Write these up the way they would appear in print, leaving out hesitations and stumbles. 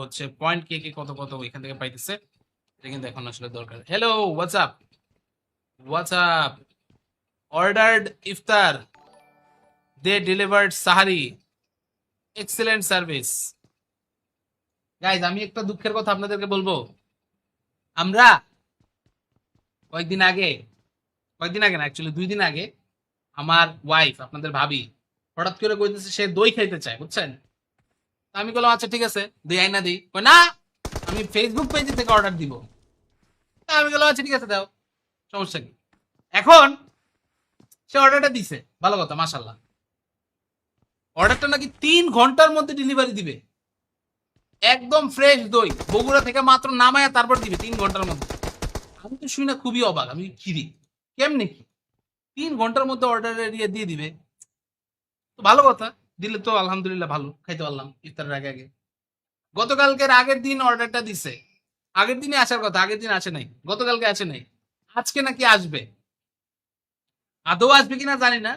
হচ্ছে পয়েন্ট কে কে কত কত এখান থেকে পাইতেছে, এটা কিন্তু এখন আসলে দরকার। হ্যালো, হোয়াটসঅ্যাপ, হোয়াটসঅ্যাপ, অর্ডার্ড ইফতার, দে ডেলিভার্ড সাহারি, এক্সেলেন্ট সার্ভিস। গাইজ, আমি একটা দুঃখের কথা আপনাদেরকে বলবো। আমরা কয়েকদিন আগে, কয়েকদিন আগে না, অ্যাকচুয়ালি 2 দিন আগে, আমার ওয়াইফ, আপনাদের ভাবি, হঠাৎ করে কইতেছে সে দই খাইতে চায়, বুঝছেন? তা আমি বললাম আচ্ছা ঠিক আছে, দই আইনা দিই। কই না, আমি ফেসবুক পেজ থেকে অর্ডার দিব। তা আমি বললাম আচ্ছা ঠিক আছে, দাও, সমস্যা কি। এখন সে অর্ডারটা দিছে, ভালো কথা, মাশাল্লাহ। অর্ডারটা নাকি 3 ঘন্টার মধ্যে ডেলিভারি দিবে, একদম ফ্রেশ দই, বগুড়া থেকে মাত্র নামায়া তারপর দিবে 3 ঘন্টার মধ্যে। আমি তো শুই না খুবই অবাক, আমি কি রে, কেমনে কি 3 ঘন্টার মধ্যে অর্ডার এরিয়া দিয়ে দিবে? তো ভালো কথা, দিলে তো আলহামদুলিল্লাহ, ভালো, খাইতে পারলাম ইফতারের আগে আগে। গতকালকের আগের দিন অর্ডারটা দিছে, আগের দিনে আসার কথা, আগের দিন আসে নাই, গতকালকে আসে নাই, আজকে নাকি আসবে। আদৌ আসবে কিনা জানি না,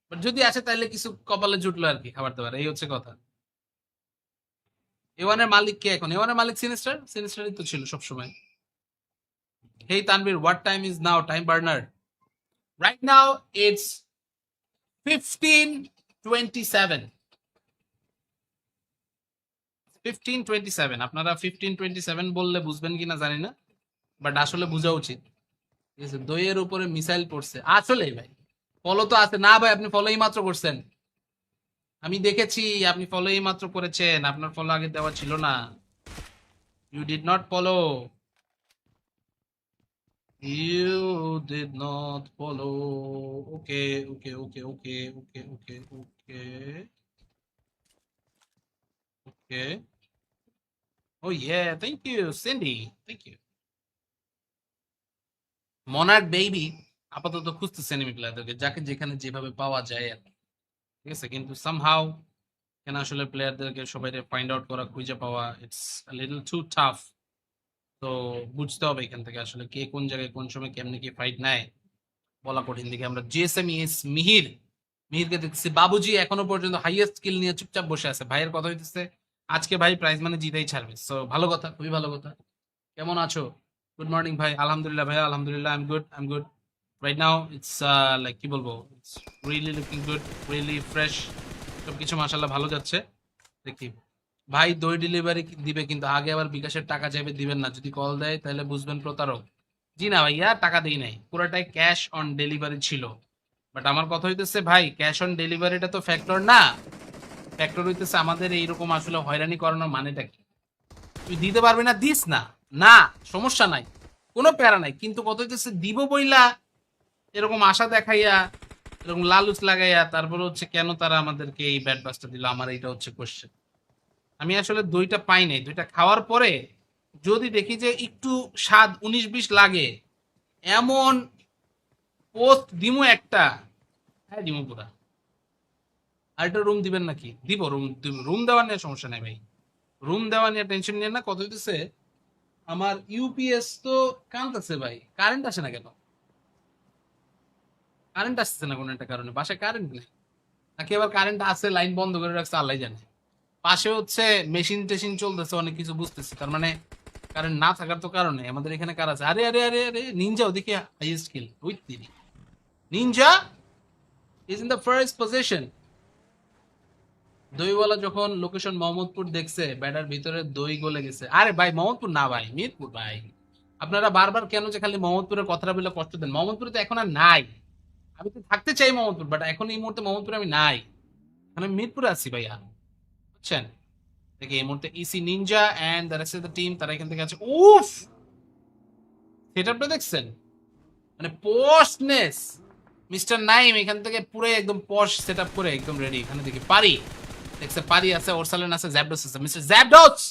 বাট যদি আসে তাহলে কিছু কপালে জুটলো আর কি, খাবার দাবার, এই হচ্ছে কথা। এওয়ানের মালিক কে এখন? এওয়ানের মালিক সিনিস্টার, সিনিস্টারই তো ছিল সবসময়। Hey Tanvir, what time is now, time burner? Right now it's 15:27, 15:27। আপনারা 15:27 বললে বুঝবেন কিনা জানি না, বাট আসলে বোঝা উচিত। ঠিক আছে, দইয়ের উপরে মিসাইল পড়ছে আসলে ভাই। ফলো তো আছে না ভাই, আপনি ফলোই মাত্র করছেন, আমি দেখেছি আপনি ফলোই মাত্র করেছেন, আপনার ফলো আগে দেওয়া ছিল না। You did not follow, you did not follow. Okay, okay, okay, okay, okay, okay, okay, okay. Oh yeah, thank you Cindy, thank you. Monarch baby আপাতত খুঁজতেছে এনিমি প্লেয়ারদেরকে, যাকে যেখানে যেভাবে পাওয়া যায় আর কি। ঠিক আছে, কিন্তু সামহাউ কেন আসলে প্লেয়ারদেরকে সবাই ফাইন্ড আউট করা, খুঁজে পাওয়া, ইটস লিটল টু টাফ। তো বুঝতে হবে এখান থেকে আসলে কে কোন জায়গায় কোন সময় কেমনে কি ফাইট নেয়, বলা কঠিন। দিকে আমরা জিএসএম ইস মিহির, মিহিরকে দেখতেছি বাবুজি এখনো পর্যন্ত হাইয়েস্ট স্কিল নিয়ে চুপচাপ বসে আছে। ভাইয়ের কথা হইতেছে আজকে ভাই প্রাইজ মানে জিতেই ছাড়বে, সো ভালো কথা, খুবই ভালো কথা। কেমন আছো? গুড মর্নিং ভাই। আলহামদুলিল্লাহ ভাইয়া, আলহামদুলিল্লাহ, I am good, I am good. Right now it's like কি বলবো, it's really looking good, really fresh, সবকিছু মাশাআল্লাহ ভালো যাচ্ছে। দেখি ভাই, দই ডেলিভারি দিবে কিন্তু আগে আবার বিকাশের টাকা চাইবে, দিবেন না, যদি কল দেয় তাহলে বুঝবেন প্রতারক। জি না ভাইয়া, টাকা দেই নাই, পুরোটাই ক্যাশ অন ডেলিভারি ছিল। বাট আমার কথা হইতেছে ভাই, ক্যাশ অন ডেলিভারিটা তো ফ্যাক্টর না, ফ্যাক্টর হইতেছে আমাদের এইরকম আসলে হয়রানি করানোর মানেটা কি। তুই দিতে পারবি না, দিস না, না, সমস্যা নাই, কোনো প্যারা নাই, কিন্তু কত হইতেছে দিব বইলা এরকম আশা দেখাইয়া, এরকম লালুচ লাগাইয়া, তারপরে হচ্ছে কেন তারা আমাদেরকে এই ব্যাড বাসটা দিল, আমার এইটা হচ্ছে কোশ্চেন। আমি আসলে দইটা পাই নাই, দইটা খাওয়ার পরে যদি দেখি যে একটু স্বাদ 19-20 লাগে, এমন পোস্ট দিমু একটা, হ্যাঁ দিমু পুরা। আর একটা রুম দিবেন নাকি? দিব, রুম, রুম দেওয়া নিয়ে সমস্যা নাই ভাই, রুম দেওয়া নিয়ে টেনশন নিয়ে না। কত হইতেছে আমার ইউপিএস তো কানতেছে ভাই, কারেন্ট আসে না কেন? কারেন্ট আসছে না কোনো একটা কারণে, বাসায় কারেন্ট নেই, নাকি আবার কারেন্ট আছে লাইন বন্ধ করে রাখছে আল্লাহ জানে। পাশে হচ্ছে মেশিন টেশিন চলতেছে অনেক কিছু, বুঝতেছি, তার মানে কারেন্ট না থাকার তো কারণে আমাদের এখানে কার আছে? আরে আরে আরে আরে, নিনজা ওদিকে highest kill with Tiri, Ninja is in the first position. দইওয়ালা যখন লোকেশন মোহাম্মদপুর দেখছে, ব্যাটার ভিতরে দই গলে গেছে। আরে ভাই মোহাম্মদপুর না ভাই, মিরপুর ভাই। আপনারা বারবার কেন যে খালি মোহাম্মদপুরের কথাটা বলে কষ্ট দেন? মোহাম্মদপুরে তো এখন আর নাই, আমি তো থাকতে চাই মোহাম্মদপুর, বাট এখন এই মুহূর্তে মোহাম্মদপুরে আমি নাই, আমি মিরপুরে আছি ভাইয়া, বুঝছেন? দেখি এই মুহূর্তে EC Ninja and the rest of the team তারা এখান থেকে আছে। উফ, সেটআপটা দেখছেন, মানে পশনেস। মিস্টার নাইম এখান থেকে পুরো একদম পশ সেটআপ করে একদম রেডি। এখানে দেখি পারি, দেখছে পারি আছে, ওরসালেন আছে, জ্যাবডস আছে, মিস্টার জ্যাবডস,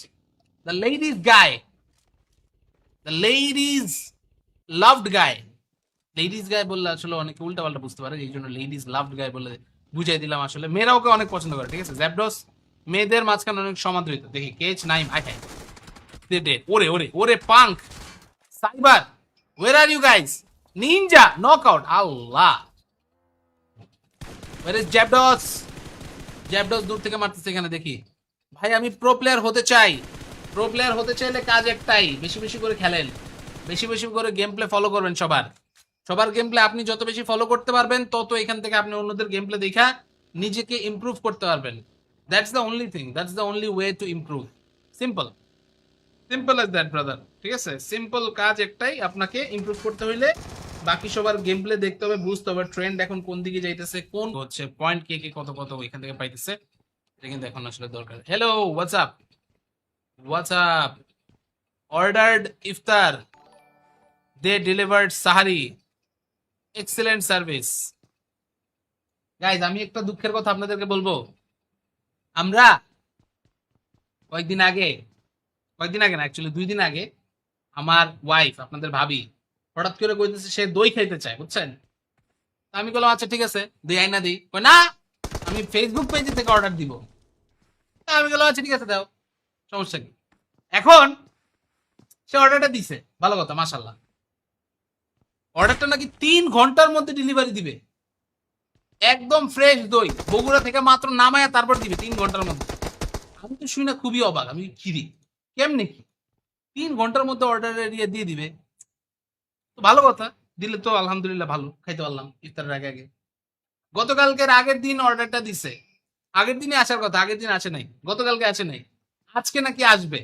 the ladies guy, the ladies loved guy. Ladies guy বললে আসলে অনেকে উল্টা পাল্টা বুঝতে পারে, এই জন্য লেডিজ লাভড গাই বলে বুঝাই দিলাম। আসলে মেয়েরা ওকে অনেক পছন্দ করে, ঠিক আছে? জ্যাবডস মেয়েদের মাঝখানে অনেক সমাদৃত। দেখি কেচ নাইম, আই হ্যাঁ, ওরে ওরে ওরে punk, cyber, where are you guys? Ninja knockout, আল্লাহ, ওয়ার ইজ জ্যাবডস? জ্যাবডস দূর থেকে মারতেছে এখানে, দেখি ভাই আমি প্রো প্লেয়ার হতে চাই, প্রো প্লেয়ার হতে চাইলে কাজ একটাই, বেশি বেশি করে খেলেন, বেশি বেশি করে গেম প্লে ফলো করবেন। সবার গেম প্লে আপনি যত বেশি ফলো করতে পারবেন, তত এখান থেকে আপনি অন্যদের গেম প্লে দেখা নিজেকে ইমপ্রুভ করতে পারবেন। That's the only thing, that's the only way to improve. Simple, simple as that brother. ঠিক আছে, সিম্পল কাজ একটাই, আপনাকে ইমপ্রুভ করতে হইলে বাকি সবার গেম প্লে দেখতে হবে, বুঝতে হবে ট্রেন্ড এখন কোন দিকে যাইতেছে, কোন হচ্ছে পয়েন্ট কে কে কত কত এখান থেকে পাইতেছে, এটা কিন্তু এখন আসলে দরকার। হ্যালো, হোয়াটসঅ্যাপ, হোয়াটসঅ্যাপ, অর্ডার্ড ইফতার, দে ডেলিভার্ড সাহারি, এক্সেলেন্ট সার্ভিস। গাইজ, আমি একটা দুঃখের কথা আপনাদেরকে বলবো। আমরা কয়েকদিন আগে, কয়েকদিন আগে না অ্যাকচুয়ালি 2 দিন আগে, আমার ওয়াইফ, আপনাদের ভাবি, হঠাৎ করে কইতেছে সে দই খাইতে চায়, বুঝছেন? তা আমি বললাম আচ্ছা ঠিক আছে, দিই আইনা দিই। কই না, আমি ফেসবুক পেজ থেকে অর্ডার দিব। তা আমি বললাম আচ্ছা ঠিক আছে দাও, সমস্যা কি। এখন সে অর্ডারটা দিছে, ভালো কথা, মাশাল্লাহ। অর্ডারটা নাকি 3 ঘন্টার মধ্যে ডেলিভারি দিবে, একদম ফ্রেশ দই বগুড়া থেকে মাত্র নামায়া তারপর দিবে 3 ঘন্টার মধ্যে। আমি তো শুই না খুবই অবাক, আমি কি রে, কেমনে কি 3 ঘন্টার মধ্যে অর্ডার এরিয়া দিয়ে দিবে? তো ভালো কথা, দিলে তো আলহামদুলিল্লাহ, ভালো খাইতে পারলাম ইফতারের আগে আগে। গতকালকের আগের দিন অর্ডারটা দিছে, আগের দিনে আসার কথা, আগের দিন আসে নাই, গতকালকে আসে নাই, আজকে নাকি আসবে।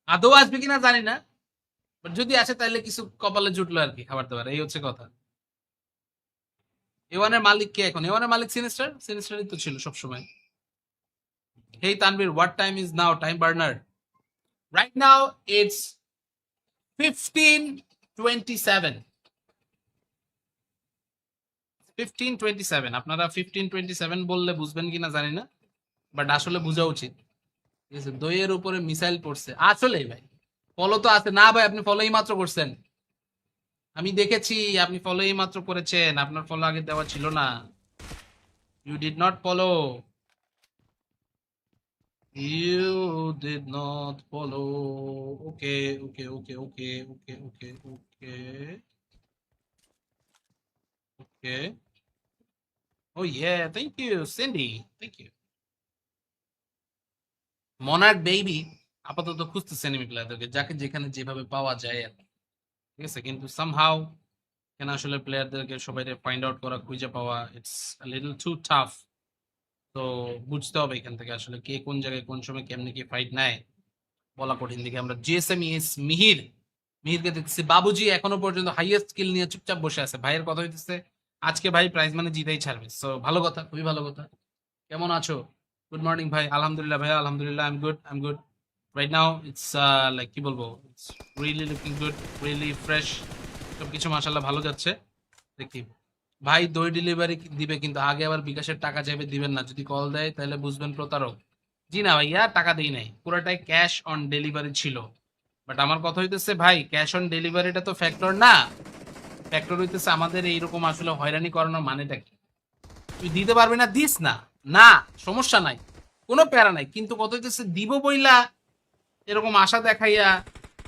আদৌ আসবে কিনা জানি না, বাট যদি আসে তাহলে কিছু কপালে জুটলো আর কি, খাবার দাবার, এই হচ্ছে কথা। এওয়ানের মালিক কে এখন? এওয়ানের মালিক সিনিস্টার, সিনিস্টারই তো ছিল সবসময়। Hey Tanvir, what time is now, time burner? Right now it's 15:27, 15:27। আপনারা 15:27 বললে বুঝবেন কিনা জানি না, বাট আসলে বোঝা উচিত। ঠিক আছে, দইয়ের উপরে মিসাইল পড়ছে আসলে ভাই। ফলো তো আছে না ভাই, আপনি ফলোই মাত্র করছেন, আমি দেখেছি আপনি ফলোই মাত্র করেছেন, আপনার ফলো আগে দেওয়া ছিল না। You did not follow, you did not follow. Okay okay okay okay okay okay okay okay. Oh yeah, thank you Cindy, thank you. Monarch baby আপাতত খুঁজতেছে এনিমি প্লেয়ারদেরকে, যাকে যেখানে যেভাবে পাওয়া যায় আর কি। ঠিক আছে, কিন্তু সামহাউ কেন আসলে প্লেয়ারদেরকে সবাই ফাইন্ড আউট করা, খুঁজে পাওয়া, ইটস লিটল টু টাফ। তো বুঝতে হবে এখান থেকে আসলে কে কোন জায়গায় কোন সময় কেমনে কি ফাইট নেয়, বলা কঠিন। দিকে আমরা জিএসএম ইস মিহির, মিহিরকে দেখতেছি বাবুজি এখনো পর্যন্ত হাইয়েস্ট স্কিল নিয়ে চুপচাপ বসে আছে। ভাইয়ের কথা হইতেছে আজকে ভাই প্রাইজ মানে জিতেই ছাড়বে, সো ভালো কথা, খুবই ভালো কথা। কেমন আছো? গুড মর্নিং ভাই। আলহামদুলিল্লাহ ভাইয়া, আলহামদুলিল্লাহ, I am good, I am good. Right now it's like কি বলবো, it's really looking good, really fresh, সবকিছু মাশাআল্লাহ ভালো যাচ্ছে। দেখি ভাই, দই ডেলিভারি দিবে কিন্তু আগে আবার বিকাশের টাকা চাইবে, দিবেন না, যদি কল দেয় তাহলে বুঝবেন প্রতারক। জি না ভাইয়া, টাকা দেই নাই, পুরোটাই ক্যাশ অন ডেলিভারি ছিল। বাট আমার কথা হইতেছে ভাই, ক্যাশ অন ডেলিভারিটা তো ফ্যাক্টর না, ফ্যাক্টর হইতেছে আমাদের এইরকম আসলে হয়রানি করানোর মানেটা কি? তুই দিতে পারবি না, দিস না, না সমস্যা নাই, কোনো প্যারা নাই, কিন্তু কত হইতেছে দিব বইলা এরকম আশা দেখাইয়া,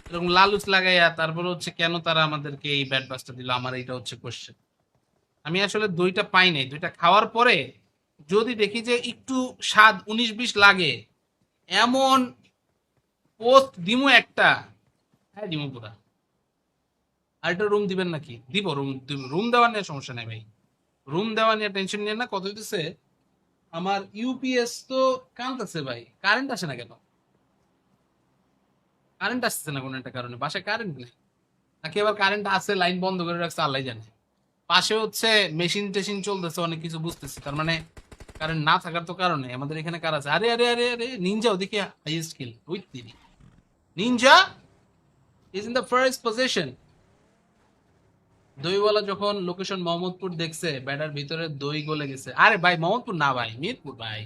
এরকম লালুচ লাগাইয়া, তারপরে হচ্ছে কেন তারা আমাদেরকে এই ব্যাড বাসটা দিল, আমার এইটা হচ্ছে কোশ্চেন। আমি আসলে দইটা পাই নাই, দইটা খাওয়ার পরে যদি দেখি যে একটু স্বাদ 19-20 লাগে, এমন পোস্ট দিমু একটা, হ্যাঁ দিমু পুরা। আর একটা রুম দিবেন নাকি? দিব, রুম রুম দেওয়া নিয়ে সমস্যা নাই ভাই, রুম দেওয়া নিয়ে টেনশন নিয়ে না। কত হইতেছে আমার ইউপিএস তো কাঁদতেছে ভাই, কারেন্ট আসে না কেন? কারেন্ট আসছে না কোনো একটা কারণে, বাসায় কারেন্ট নেই, নাকি আবার কারেন্ট আছে লাইন বন্ধ করে রাখছে আল্লাহ জানে। পাশে হচ্ছে মেশিন টেশিন চলতেছে, অনেক কিছু বুঝতেছি, তার মানে কারেন্ট না থাকার তো কারণে আমাদের এখানে কার আছে? আরে আরে আরে আরে, নিনজা ওদিকে highest kill with three, Ninja is in the first position. দইওয়ালা যখন লোকেশন মোহাম্মদপুর দেখছে, ব্যাটার ভিতরে দই গলে গেছে। আরে ভাই মোহাম্মদপুর না ভাই, মিরপুর ভাই।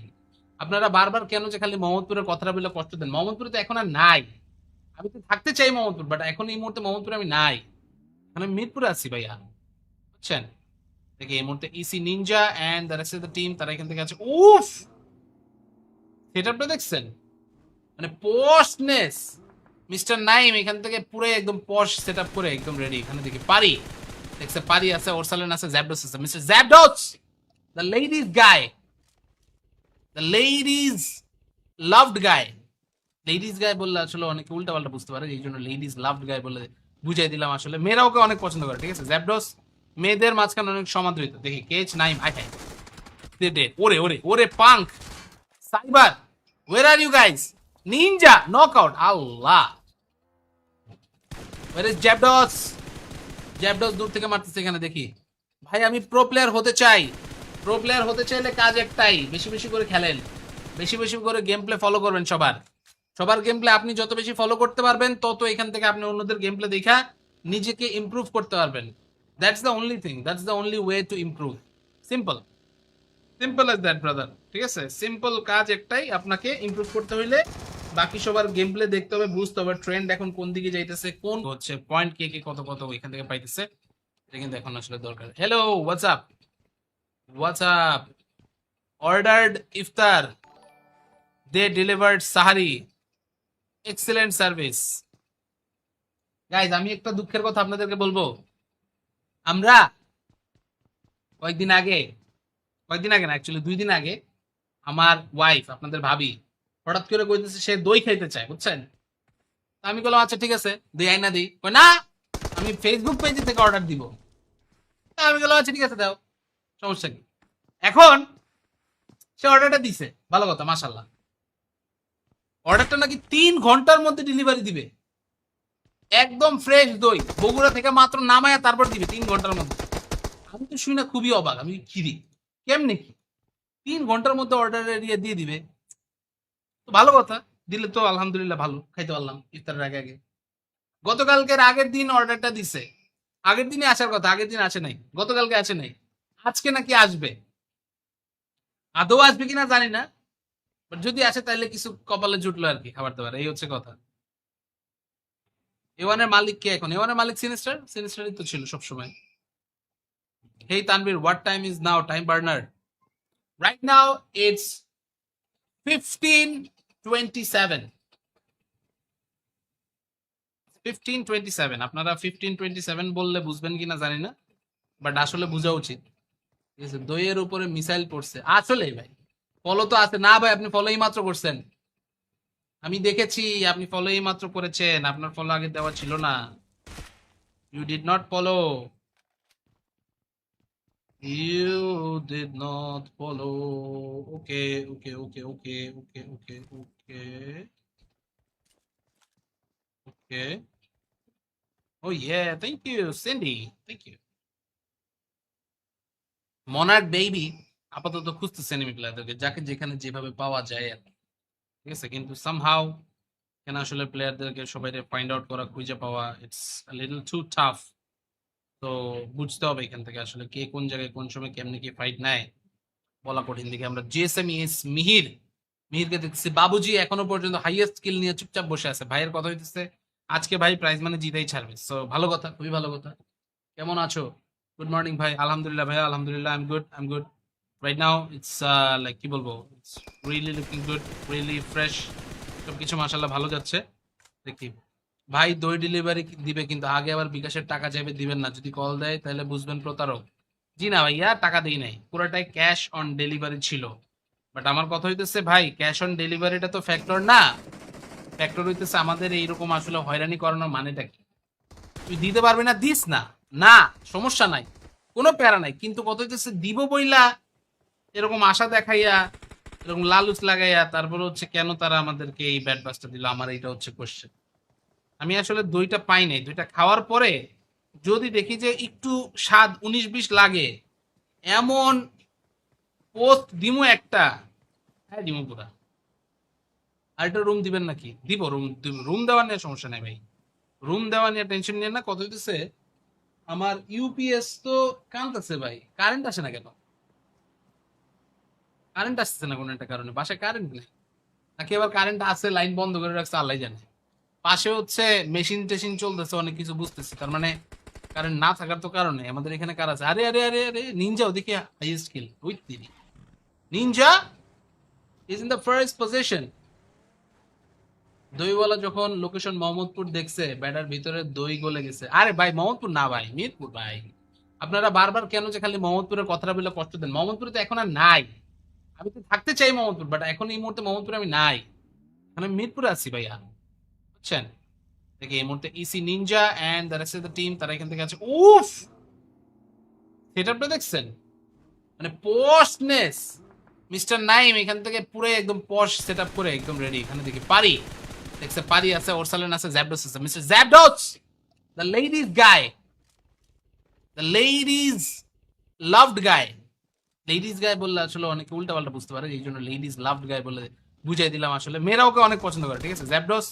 আপনারা বারবার কেন যে খালি মোহাম্মদপুরের কথাটা বলে কষ্ট দেন? মোহাম্মদপুরে তো এখন আর নাই, আমি তো থাকতে চাই মোহাম্মদপুর, বাট এখন এই মুহূর্তে মোহাম্মদপুরে আমি নাই, এখন আমি মিরপুরে আছি ভাইয়া, বুঝছেন? দেখি এই মুহূর্তে EC Ninja and the rest of the team তারা এখান থেকে আছে। উফ, সেটআপটা দেখছেন, মানে পশনেস। মিস্টার নাইম এখান থেকে পুরো একদম পশ সেটআপ করে একদম রেডি। এখানে দেখি পারি, দেখছে পারি আছে, ওরসালেন আছে, জ্যাবডোস আছে। মিস্টার জ্যাবডোস, the ladies guy, the ladies loved guy. Ladies guy বললে আসলে অনেকে উল্টা পাল্টা বুঝতে পারে, এই জন্য লেডিস লাভড গায়ে বলে বুঝাই দিলাম। আসলে মেয়েরা ওকে অনেক পছন্দ করে, ঠিক আছে। জ্যাপডস মেয়েদের মাঝখানে অনেক সমাদৃত। দেখি কেচ নাইম, আই হাই ডে, ওরে ওরে ওরে punk cyber, where are you guys, Ninja knockout, আল্লাহ ওয়ার ইজ জ্যাপডস। জ্যাপডস দূর থেকে মারতেছে এখানে, দেখি ভাই আমি প্রো প্লেয়ার হতে চাই। প্রো প্লেয়ার হতে চাইলে কাজ একটাই, বেশি বেশি করে খেলেন, বেশি বেশি করে গেম প্লে ফলো করবেন। সবার সবার গেম প্লে আপনি যত বেশি ফলো করতে পারবেন, তত এখান থেকে আপনি অন্যদের গেম প্লে দেখা নিজেকে ইমপ্রুভ করতে পারবেন। That's the only thing, that's the only way to improve. Simple, simple as that brother, ঠিক আছে। সিম্পল কাজ একটাই, আপনাকে ইমপ্রুভ করতে হইলে বাকি সবার গেম প্লে দেখতে হবে, বুঝতে হবে ট্রেন্ড এখন কোন দিকে যাইতেছে, কোন হচ্ছে পয়েন্ট কে কে কত কত এখান থেকে পাইতেছে। এটা কিন্তু এখন আসলে দরকার। Hello, what's up, what's up, ordered ইফতার, দে ডেলিভার্ড সাহারি, এক্সেলেন্ট সার্ভিস। গাইজ আমি একটা দুঃখের কথা আপনাদেরকে বলবো, আমরা কয়েকদিন আগে, কয়েকদিন আগে না অ্যাকচুয়ালি 2 দিন আগে, আমার ওয়াইফ আপনাদের ভাবি হঠাৎ করে কইতেছে সে দই খাইতে চায়, বুঝছেন। তা আমি বললাম আচ্ছা ঠিক আছে দিই, আইনা দিই। কই না, আমি ফেসবুক পেজ থেকে অর্ডার দিব। তা আমি বললাম আচ্ছা ঠিক আছে দাও, সমস্যা কি। এখন সে অর্ডারটা দিছে, ভালো কথা মাশাল্লাহ। অর্ডারটা নাকি 3 ঘন্টার মধ্যে ডেলিভারি দিবে, একদম ফ্রেশ দই বগুড়া থেকে মাত্র নামায়া তারপর দিবে 3 ঘন্টার মধ্যে। আমি তো শুই না খুবই অবাক, আমি কি রে, কেমনে কি 3 ঘন্টার মধ্যে অর্ডার এরিয়া দিয়ে দিবে। তো ভালো কথা, দিলে তো আলহামদুলিল্লাহ, ভালো খাইতে পারলাম ইফতারের আগে আগে। গতকালকের আগের দিন অর্ডারটা দিছে, আগের দিনে আসার কথা, আগের দিন আসে নাই, গতকালকে আসে নাই, আজকে নাকি আসবে। আদৌ আসবে কিনা জানি না, বাট যদি আসে তাহলে কিছু কপালে জুটলো আর কি, খাবার দাবার, এই হচ্ছে কথা। এওয়ানের মালিক কে এখন? এওয়ানের মালিক সিনিস্টার, সিনিস্টারই তো ছিল সবসময়। Hey Tanvir, what time is now, time burner right now it's 15:27, 15:27। আপনারা 15:27 বললে বুঝবেন কিনা জানি না, বাট আসলে বোঝা উচিত, ঠিক আছে। দইয়ের উপরে মিসাইল পড়ছে আসলে ভাই, ফলো তো আছে না ভাই, আপনি ফলোই মাত্র করছেন, আমি দেখেছি আপনি ফলোই মাত্র করেছেন, আপনার ফলো আগে দেওয়া ছিল না। You did not follow, you did not follow. Okay okay okay okay okay okay okay okay. Oh yeah, thank you Cindy, thank you. Monarch baby আপাতত খুঁজতেছে এনিমি প্লেয়ারদেরকে, যাকে যেখানে যেভাবে পাওয়া যায় আর কি, ঠিক আছে। কিন্তু সামহাউ এখানে আসলে প্লেয়ারদেরকে সবাই ফাইন্ড আউট করা, খুঁজে পাওয়া, ইটস লিটল টু টাফ। তো বুঝতে হবে এখান থেকে আসলে কে কোন জায়গায় কোন সময় কেমনে কি ফাইট নেয়, বলা কঠিন। দিকে আমরা জিএসএম ইস মিহির, মিহিরকে দেখতেছি বাবুজি এখনো পর্যন্ত হাইয়েস্ট স্কিল নিয়ে চুপচাপ বসে আছে। ভাইয়ের কথা হইতেছে আজকে ভাই প্রাইজ মানে জিতেই ছাড়বে, সো ভালো কথা, খুবই ভালো কথা। কেমন আছো? গুড মর্নিং ভাই। আলহামদুলিল্লাহ ভাইয়া, আলহামদুলিল্লাহ, I am good, I am good. Right now it's like কি বলবো, it's really looking good, really fresh, সবকিছু মাশাআল্লাহ ভালো যাচ্ছে। দেখি ভাই দই ডেলিভারি দিবে, কিন্তু আগে আবার বিকাশের টাকা যাবে, দিবেন না, যদি কল দেয় তাহলে বুঝবেন প্রতারক। জি না ভাইয়া, টাকা দিই নাই, পুরোটাই ক্যাশ অন ডেলিভারি ছিল। বাট আমার কথা হইতেছে ভাই, ক্যাশ অন ডেলিভারিটা তো ফ্যাক্টর না, ফ্যাক্টর হইতেছে আমাদের এইরকম আসলে হয়রানি করানোর মানেটা কি। তুই দিতে পারবি না, দিস না, না সমস্যা নাই, কোনো প্যারা নাই, কিন্তু কত হইতেছে দিব বইলা এরকম আশা দেখাইয়া, এরকম লালুচ লাগাইয়া, তারপরে হচ্ছে কেন তারা আমাদেরকে এই ব্যাড বাসটা দিল, আমার এইটা হচ্ছে কোশ্চেন। আমি আসলে দইটা পাই নাই, দইটা খাওয়ার পরে যদি দেখি যে একটু স্বাদ 19-20 লাগে, এমন পোস্ট দিমু একটা, হ্যাঁ দিমু পুরা। আর একটা রুম দিবেন নাকি? দিব, রুম রুম দেওয়া নিয়ে সমস্যা নাই ভাই, রুম দেওয়া নিয়ে টেনশন নিয়ে না। কত হইতেছে আমার ইউপিএস তো কানতেছে ভাই, কারেন্ট আসে না কেন, কারেন্ট আসছে না কোনো একটা কারণে, বাসায় কারেন্ট নেই, নাকি আবার কারেন্ট আছে লাইন বন্ধ করে রাখছে আল্লাহ জানে। পাশে হচ্ছে মেশিন টেশিন চলতেছে অনেক কিছু, বুঝতেছি তার মানে কারেন্ট না থাকার তো কারণে আমাদের এখানে কার আছে। আরে আরে আরে আরে নিনজা ওদিকে highest kill with three, Ninja is in the first position. দইওয়ালা যখন লোকেশন মোহাম্মদপুর দেখছে, ব্যাটার ভিতরে দই গলে গেছে। আরে ভাই মোহাম্মদপুর না ভাই, মিরপুর ভাই। আপনারা বারবার কেন যে খালি মোহাম্মদপুরের কথাটা বলে কষ্ট দেন, মোহাম্মদপুরে তো এখন আর নাই। আমি তো থাকতে চাই মোহাম্মদপুর, বাট এখন এই মুহূর্তে মোহাম্মদপুরে আমি নাই, মানে মিরপুরে আছি ভাইয়া, বুঝছেন? দেখি এই মুহূর্তে EC Ninja and the rest of the team তারা এখান থেকে আছে। উফ, সেটআপটা দেখছেন? মানে পশনেস, মিস্টার নাইম এখান থেকে পুরো একদম পশ সেটআপ করে একদম রেডি। এখানে দেখি পারি, দেখছে পারি আছে, ওরসালেন আছে, জ্যাবডস আছে। মিস্টার জ্যাবডস, the ladies guy, the ladies loved guy. Ladies guy বললে আসলে অনেকে উল্টা পাল্টা বুঝতে পারে, এই জন্য লেডিজ লাভড গাই বলে বুঝাই দিলাম। আসলে মেয়েরা ওকে অনেক পছন্দ করে, ঠিক আছে? জ্যাবডস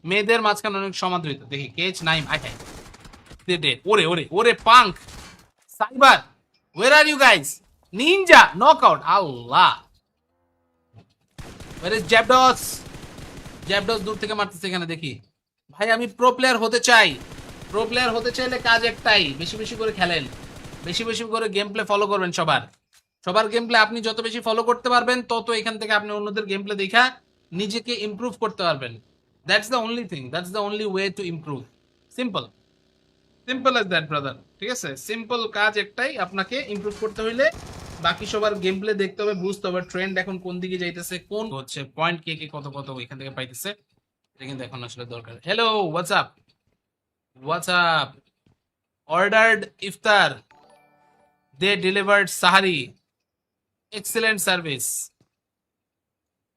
মেয়েদের মাঝখানে অনেক সমাদৃত। দেখি কেচ নাইম, আই হাই, ওরে ওরে ওরে punk, cyber, where are you guys? Ninja knockout, আল্লাহ, ওয়ার ইজ জ্যাবডস? জ্যাবডস দূর থেকে মারতেছে এখানে দেখি। ভাই আমি প্রো প্লেয়ার হতে চাই। প্রো প্লেয়ার হতে চাইলে কাজ একটাই, বেশি বেশি করে খেলেন, বেশি বেশি করে গেম প্লে ফলো করবেন। সবার সবার গেম প্লে আপনি যত বেশি ফলো করতে পারবেন, তত এখান থেকে আপনি অন্যদের গেম প্লে দেখা নিজেকে ইমপ্রুভ করতে পারবেন। That's the only thing, that's the only way to improve. Simple, simple as that brother, ঠিক আছে? সিম্পল কাজ একটাই, আপনাকে ইমপ্রুভ করতে হইলে বাকি সবার গেম প্লে দেখতে হবে, বুঝতে হবে ট্রেন্ড এখন কোন দিকে যাইতেছে, কোন হচ্ছে পয়েন্ট কে কে কত কত এখান থেকে পাইতেছে। এটা কিন্তু এখন আসলে দরকার। Hello, what's up, what's up? Ordered ইফতার, দে ডেলিভার্ড সাহারি, এক্সেলেন্ট সার্ভিস।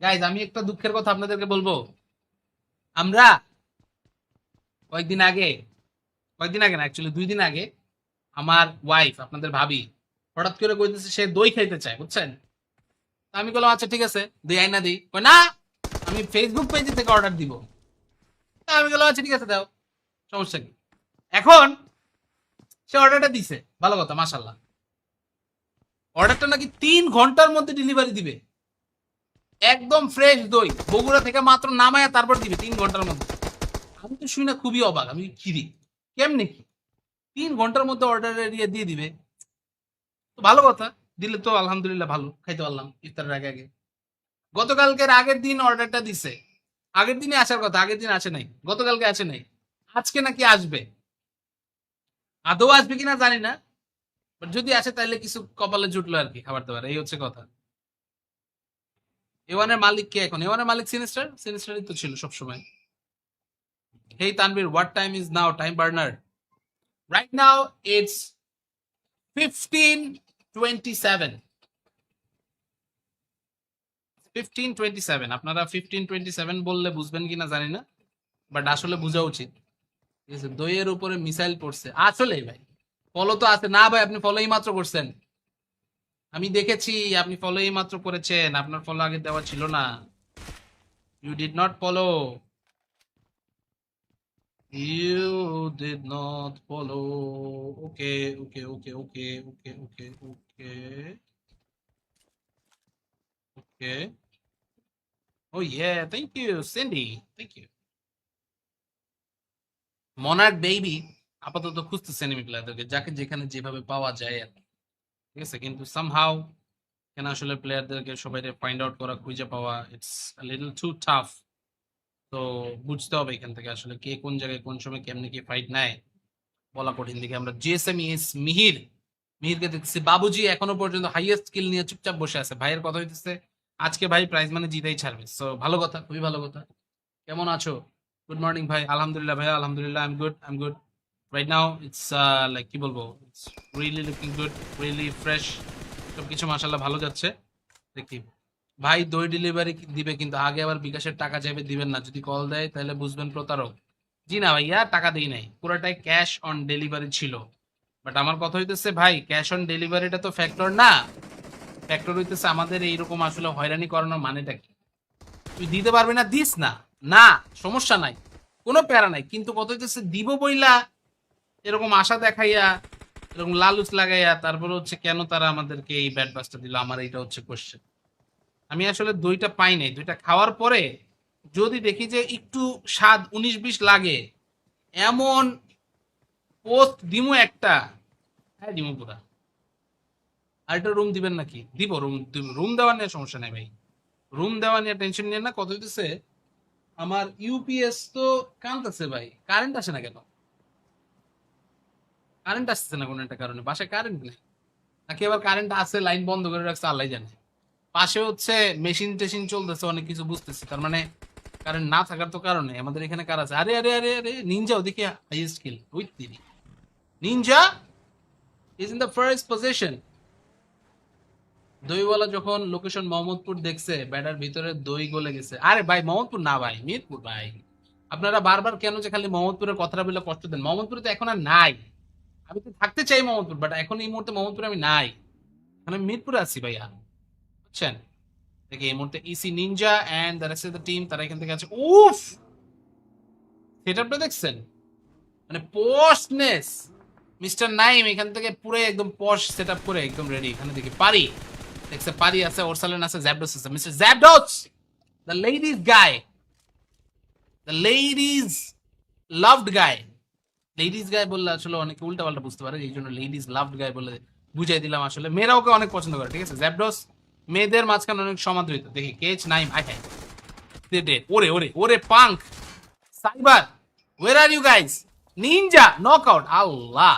গাইজ আমি একটা দুঃখের কথা আপনাদেরকে বলবো। আমরা কয়েকদিন আগে, কয়েকদিন আগে না, অ্যাকচুয়ালি 2 দিন আগে আমার ওয়াইফ, আপনাদের ভাবি, হঠাৎ করে কইতেছে সে দই খাইতে চায়, বুঝছেন? তা আমি বললাম আচ্ছা ঠিক আছে, দিই আইনা দিই। কই না, আমি ফেসবুক পেজ থেকে অর্ডার দিব। তা আমি বললাম আচ্ছা ঠিক আছে দাও, সমস্যা কি? এখন সে অর্ডারটা দিছে, ভালো কথা, মাশাল্লাহ। অর্ডারটা নাকি 3 ঘন্টার মধ্যে ডেলিভারি দিবে, একদম ফ্রেশ দই বগুড়া থেকে মাত্র নামায়া তারপর দিবে 3 ঘন্টার মধ্যে। আমি তো শুনি না খুবই অবাক, আমি কি রে, কেমনে কি 3 ঘন্টার মধ্যে অর্ডার এরিয়া দিয়ে দিবে? তো ভালো কথা, দিলে তো আলহামদুলিল্লাহ, ভালো খাইতে পারলাম ইফতারের আগে আগে। গতকালকের আগের দিন অর্ডারটা দিছে, আগের দিনে আসার কথা, আগের দিন আসে নাই, গতকালকে আসে নাই, আজকে নাকি আসবে। আদৌ আসবে কিনা জানি না, বাট যদি আসে তাহলে কিছু কপালে জুটলো আর কি, খাবার দাবার, এই হচ্ছে কথা। এওয়ানের মালিক কে এখন? এওয়ানের মালিক সিনিস্টার, সিনিস্টারই তো ছিল সবসময়। Hey Tanvir, what time is now? Time burner, right now it's 15:27, 15:27। আপনারা 15:27 বললে বুঝবেন কিনা জানি না, বাট আসলে বোঝা উচিত, ঠিক আছে? দইয়ের উপরে মিসাইল পড়ছে আসলে ভাই। ফলো তো আছে না ভাই, আপনি ফলো এই মাত্র করছেন, আমি দেখেছি আপনি ফলো এই মাত্র করেছেন, আপনার ফলো আগে দেওয়া ছিল না। You did not follow, you did not follow. Okay okay okay okay okay okay okay okay. Oh yeah, thank you Cindy, thank you. Monarch baby আপাতত খুঁজতেছে এনিমি প্লেয়ারদেরকে, যাকে যেখানে যেভাবে পাওয়া যায় আর কি, ঠিক আছে? কিন্তু সামহাউ কেন আসলে প্লেয়ারদেরকে সবাই ফাইন্ড আউট করা, খুঁজে পাওয়া, ইটস লিটল টু টাফ। তো বুঝতে হবে এখান থেকে আসলে কে কোন জায়গায় কোন সময় কেমনে কি ফাইট নেয়, বলা কঠিন। দিকে আমরা জিএসএম ইএস মিহির, মিহিরকে দেখছি বাবুজি এখনো পর্যন্ত হাইয়েস্ট স্কিল নিয়ে চুপচাপ বসে আছে। ভাইয়ের কথা হইতেছে আজকে ভাই প্রাইজ মানে জিতেই ছাড়বে, সো ভালো কথা, খুবই ভালো কথা। কেমন আছো? গুড মর্নিং ভাই। আলহামদুলিল্লাহ ভাইয়া, আলহামদুলিল্লাহ, I am good, I am good. Right now it's like কি বলবো, it's really looking good, really fresh, সবকিছু মাশাআল্লাহ ভালো যাচ্ছে। দেখি ভাই দই ডেলিভারি দিবে, কিন্তু আগে আবার বিকাশের টাকা চাইবে, দিবেন না। যদি কল দেয় তাহলে বুঝবেন প্রতারক। জি না ভাইয়া, টাকা দিই নাই, পুরোটাই ক্যাশ অন ডেলিভারি ছিল। বাট আমার কথা হইতেছে ভাই, ক্যাশ অন ডেলিভারিটা তো ফ্যাক্টর না, ফ্যাক্টর হইতেছে আমাদের এইরকম আসলে হয়রানি করানোর মানেটা কি? তুই দিতে পারবি না, দিস না, না সমস্যা নাই, কোনো প্যারা নাই, কিন্তু কত হইতেছে দিব বইলা এরকম আশা দেখাইয়া, এরকম লালুচ লাগাইয়া, তারপরে হচ্ছে কেন তারা আমাদেরকে এই ব্যাড বাসটা দিল, আমার এইটা হচ্ছে কোশ্চেন। আমি আসলে দইটা পাই নাই, দইটা খাওয়ার পরে যদি দেখি যে একটু স্বাদ 19-20 লাগে, এমন পোস্ট দিমু একটা, হ্যাঁ দিমু পুরা। আর একটা রুম দিবেন নাকি? দিব, রুম, রুম দেওয়া নিয়ে সমস্যা নাই ভাই, রুম দেওয়া নিয়ে টেনশন নিয়ে না। কত হইতেছে আমার ইউপিএস তো কানতেছে ভাই, কারেন্ট আসে না কেন? কারেন্ট আসতেছে না কোনো একটা কারণে, বাসায় কারেন্ট নেই, নাকি আবার কারেন্ট আছে লাইন বন্ধ করে রাখছে আল্লাহ জানে। পাশে হচ্ছে মেশিন টেশিন চলতেছে অনেক কিছু, বুঝতেছি তার মানে কারণ না থাকার তো কারণে আমাদের এখানে কার আছে? আরে আরে আরে আরে নিনজা ওদিকে highest kill with Tiri. Ninja is in the first position. দইওয়ালা যখন লোকেশন মোহাম্মদপুর দেখছে ব্যাটার ভিতরে দই গলে গেছে। আরে ভাই মোহাম্মদপুর না ভাই, মিরপুর ভাই। আপনারা বারবার কেন যে খালি মোহাম্মদপুরের কথাটা বলে কষ্ট দেন? মোহাম্মদপুরে তো এখন আর নাই। আমি তো থাকতে চাই মোহাম্মদপুর, বাট এখন এই মুহূর্তে মোহাম্মদপুরে আমি নাই। এখন আমি মিরপুরে আছি ভাইয়া, বুঝছেন? দেখি এই মুহূর্তে EC Ninja and the rest of the team তারা এখান থেকে আছে। উফ, সেটআপটা দেখছেন? মানে পশনেস। মিস্টার নাইম এখান থেকে পুরো একদম পশ সেটআপ করে একদম রেডি। এখানে দেখি পারি দেখছে, পারি আছে, ওরসালেন আছে, জ্যাবডস আছে। মিস্টার জ্যাবডস, the ladies guy, the ladies loved guy. Ladies guy বললে আসলে অনেকে উল্টা পাল্টা বুঝতে পারে, এই জন্য লেডিজ লাভড গাই বলে বুঝাই দিলাম। আসলে মেয়েরা ওকে অনেক পছন্দ করে, ঠিক আছে? জ্যাবডস মেয়েদের মাঝখানে অনেক সমাদৃত। দেখি কেচ নাইম, আই হ্যাঁ ওরে ওরে ওরে punk cyber, where are you guys? Ninja knockout. আল্লাহ,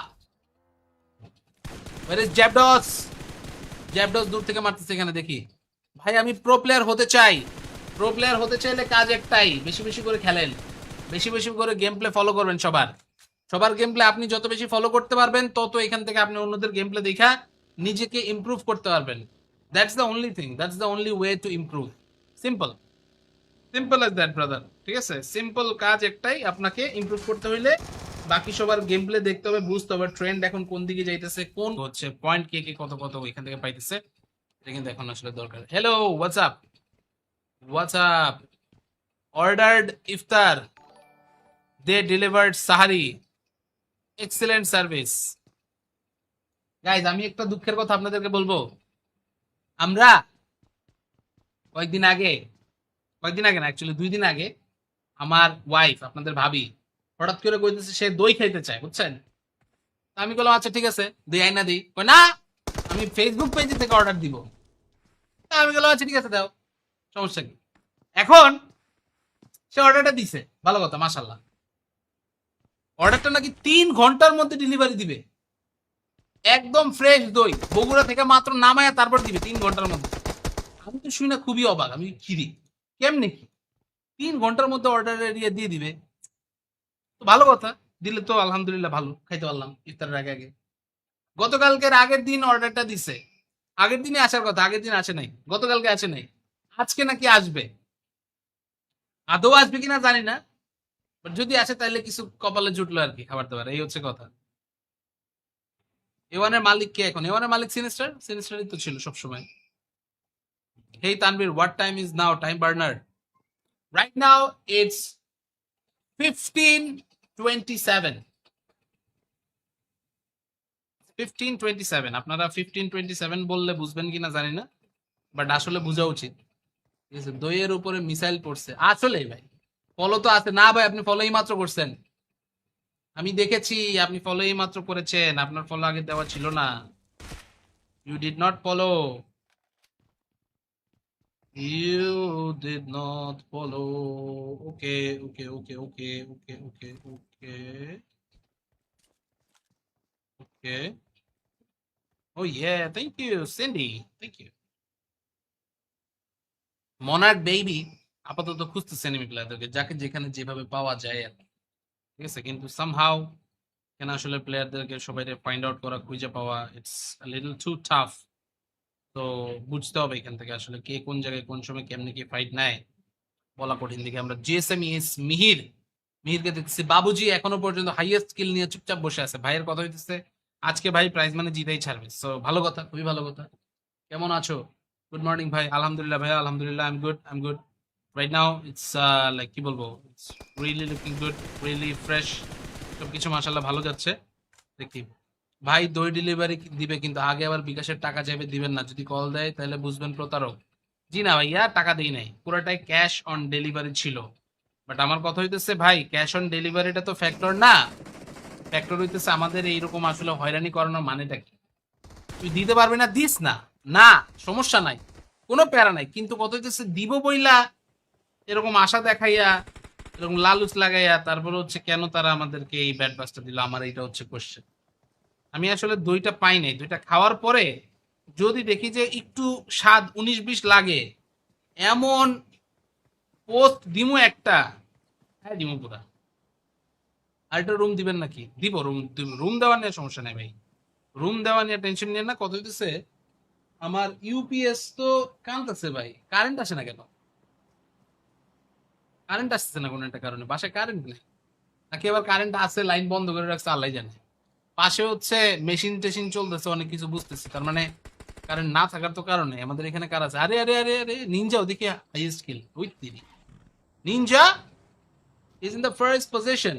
ওয়ার ইজ জ্যাবডস? জ্যাবডস দূর থেকে মারতেছে এখানে। দেখি ভাই, আমি প্রো প্লেয়ার হতে চাই। প্রো প্লেয়ার হতে চাইলে কাজ একটাই, বেশি বেশি করে খেলেন, বেশি বেশি করে গেম প্লে ফলো করবেন। সবার সবার গেম প্লে আপনি যত বেশি ফলো করতে পারবেন, তত এখান থেকে আপনি অন্যদের গেম প্লে দেখা নিজেকে ইমপ্রুভ করতে পারবেন। That's the only thing, that's the only way to improve. Simple, simple as that brother, ঠিক আছে? সিম্পল কাজ একটাই, আপনাকে ইমপ্রুভ করতে হইলে বাকি সবার গেম প্লে দেখতে হবে, বুঝতে হবে ট্রেন্ড এখন কোন দিকে যাইতেছে, কোন হচ্ছে পয়েন্ট কে কে কত কত এখান থেকে পাইতেছে। এটা কিন্তু এখন আসলে দরকার। Hello, what's up, what's up? Ordered ইফতার, দে ডেলিভার্ড সাহারি, এক্সেলেন্ট সার্ভিস। গাইজ আমি একটা দুঃখের কথা আপনাদেরকে বলবো। আমরা কয়েকদিন আগে, কয়েকদিন আগে না অ্যাকচুয়ালি 2 দিন আগে, আমার ওয়াইফ আপনাদের ভাবি হঠাৎ করে কইতেছে সে দই খাইতে চায়, বুঝছেন? তা আমি বললাম আচ্ছা ঠিক আছে, দিই আইনা দিই। কই না, আমি ফেসবুক পেজ থেকে অর্ডার দিব। তা আমি বললাম আচ্ছা ঠিক আছে দাও, সমস্যা কি? এখন সে অর্ডারটা দিছে, ভালো কথা মাশাল্লাহ। অর্ডারটা নাকি 3 ঘন্টার মধ্যে ডেলিভারি দিবে। একদম ফ্রেশ দই বগুড়া থেকে মাত্র নামায়া তারপর দিবে 3 ঘন্টার মধ্যে। আমি তো শুনি না খুবই অবাক, আমি খিরি কেমনে কি 3 ঘন্টার মধ্যে অর্ডার এরিয়া দিয়ে দিবে? তো ভালো কথা, দিলে তো আলহামদুলিল্লাহ, ভালো খাইতে পারলাম ইফতারের আগে আগে। গতকালকের আগের দিন অর্ডারটা দিছে, আগের দিনে আসার কথা, আগের দিন আসে নাই, গতকালকে আসে নাই, আজকে নাকি আসবে। আদৌ আসবে কিনা জানি না, বাট যদি আসে তাহলে কিছু কপালে জুটলো আর কি, খাবার দাবার, এই হচ্ছে কথা। এওয়ানের মালিক কে এখন? এওয়ানের মালিক সিনিস্টার, সিনিস্টারই তো ছিল সবসময়। Hey Tanvir, what time is now? Time burner right now it's 15:27, 15:27। আপনারা 15:27 বললে বুঝবেন কিনা জানি না, বাট আসলে বোঝা উচিত, ঠিক আছে? দইয়ের উপরে মিসাইল পড়ছে আসলেই ভাই। ফলো তো আছে না ভাই? আপনি ফলোই মাত্র করছেন, আমি দেখেছি আপনি ফলোই মাত্র করেছেন, আপনার ফলো আগে দেওয়া ছিল না। You did not follow, you did not follow. Okay okay okay okay okay okay okay okay. Oh yeah, thank you Cindy, thank you. Monarch baby আপাতত খুঁজতেছে এনিমি প্লেয়ারদেরকে, যাকে যেখানে যেভাবে পাওয়া যায় আর কি, ঠিক আছে? কিন্তু সামহাউ কেন আসলে প্লেয়ারদেরকে সবাই ফাইন্ড আউট করা, খুঁজে পাওয়া, ইটস লিটল টু টাফ। তো বুঝতে হবে এখান থেকে আসলে কে কোন জায়গায় কোন সময় কেমনে কি ফাইট নেয়, বলা কঠিন। দিকে আমরা জিএসএম ইএস মিহির, মিহিরকে দেখতেছি বাবুজি এখনো পর্যন্ত হাইয়েস্ট স্কিল নিয়ে চুপচাপ বসে আছে। ভাইয়ের কথা হইতেছে আজকে ভাই প্রাইজ মানে জিতেই ছাড়বে। সো ভালো কথা, খুবই ভালো কথা। কেমন আছো? গুড মর্নিং ভাই। আলহামদুলিল্লাহ ভাইয়া, আলহামদুলিল্লাহ, I am good, I am good. Right now it's like কি বলবো, it's really looking good, really fresh, সবকিছু মাশাআল্লাহ ভালো যাচ্ছে। দেখি ভাই দই ডেলিভারি দিবে, কিন্তু আগে আবার বিকাশের টাকা চাইবে, দিবেন না। যদি কল দেয় তাহলে বুঝবেন প্রতারক। জি না ভাইয়া, টাকা দিই নাই, পুরোটাই ক্যাশ অন ডেলিভারি ছিল। বাট আমার কথা হইতেছে ভাই, ক্যাশ অন ডেলিভারিটা তো ফ্যাক্টর না। ফ্যাক্টর হইতেছে আমাদের এইরকম আসলে হয়রানি করানোর মানেটা কি? তুই দিতে পারবি না, দিস না, না সমস্যা নাই, কোনো প্যারা নাই। কিন্তু কত হইতেছে দিব বইলা এরকম আশা দেখাইয়া, এরকম লালুচ লাগাইয়া, তারপরে হচ্ছে কেন তারা আমাদেরকে এই ব্যাড বাসটা দিল, আমার এইটা হচ্ছে কোশ্চেন। আমি আসলে দইটা পাই নাই, দইটা খাওয়ার পরে যদি দেখি যে একটু স্বাদ 19-20 লাগে, এমন পোস্ট দিমু একটা, হ্যাঁ দিমু পুরা। আর একটা রুম দিবেন নাকি? দিব রুম, রুম দেওয়া নিয়ে সমস্যা নাই ভাই, রুম দেওয়া নিয়ে টেনশন নিয়ে না। কত হইতেছে আমার ইউপিএস তো কানতেছে ভাই, কারেন্ট আসে না কেন? কারেন্ট আসতেছে না কোনো একটা কারণে, বাসায় কারেন্ট নেই নাকি আবার কারেন্ট আছে লাইন বন্ধ করে রাখছে আল্লাহ জানে। পাশে হচ্ছে মেশিন টেশিন চলতেছে অনেক কিছু, বুঝতেছি তার মানে কারেন্ট না থাকার তো কারণে আমাদের এখানে কার আছে। আরে আরে আরে আরে নিনজাও দেখি, highest kill with Tiri, Ninja is in the first position.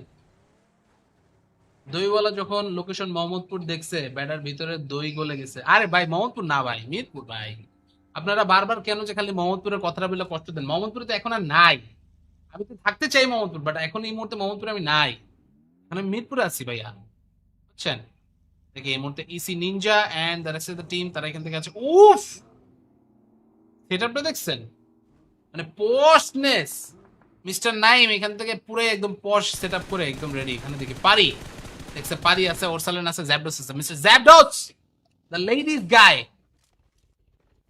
দইওয়ালা যখন লোকেশন মোহাম্মদপুর দেখছে ব্যাটার ভিতরে দই গলে গেছে। আরে ভাই মোহাম্মদপুর না ভাই, মিরপুর ভাই। আপনারা বারবার কেন যে খালি মোহাম্মদপুরের কথাটা বলে কষ্ট দেন? মোহাম্মদপুরে তো এখন আর নাই। আমি তো থাকতে চাই মোহাম্মদপুর, বাট এখন এই মুহূর্তে মোহাম্মদপুরে আমি নাই, এখন আমি মিরপুরে আছি ভাইয়া, বুঝছেন? দেখি এই মুহূর্তে EC Ninja and the rest of the team তারা এখান থেকে আছে। উফ, সেটআপটা দেখছেন? মানে পশনেস, মিস্টার নাইম এখান থেকে পুরো একদম পশ সেটআপ করে একদম রেডি। এখানে দেখি পারি, দেখছে পারি আছে, ওরসালেন আছে, জ্যাবডস আছে। মিস্টার জ্যাবডস, the ladies guy,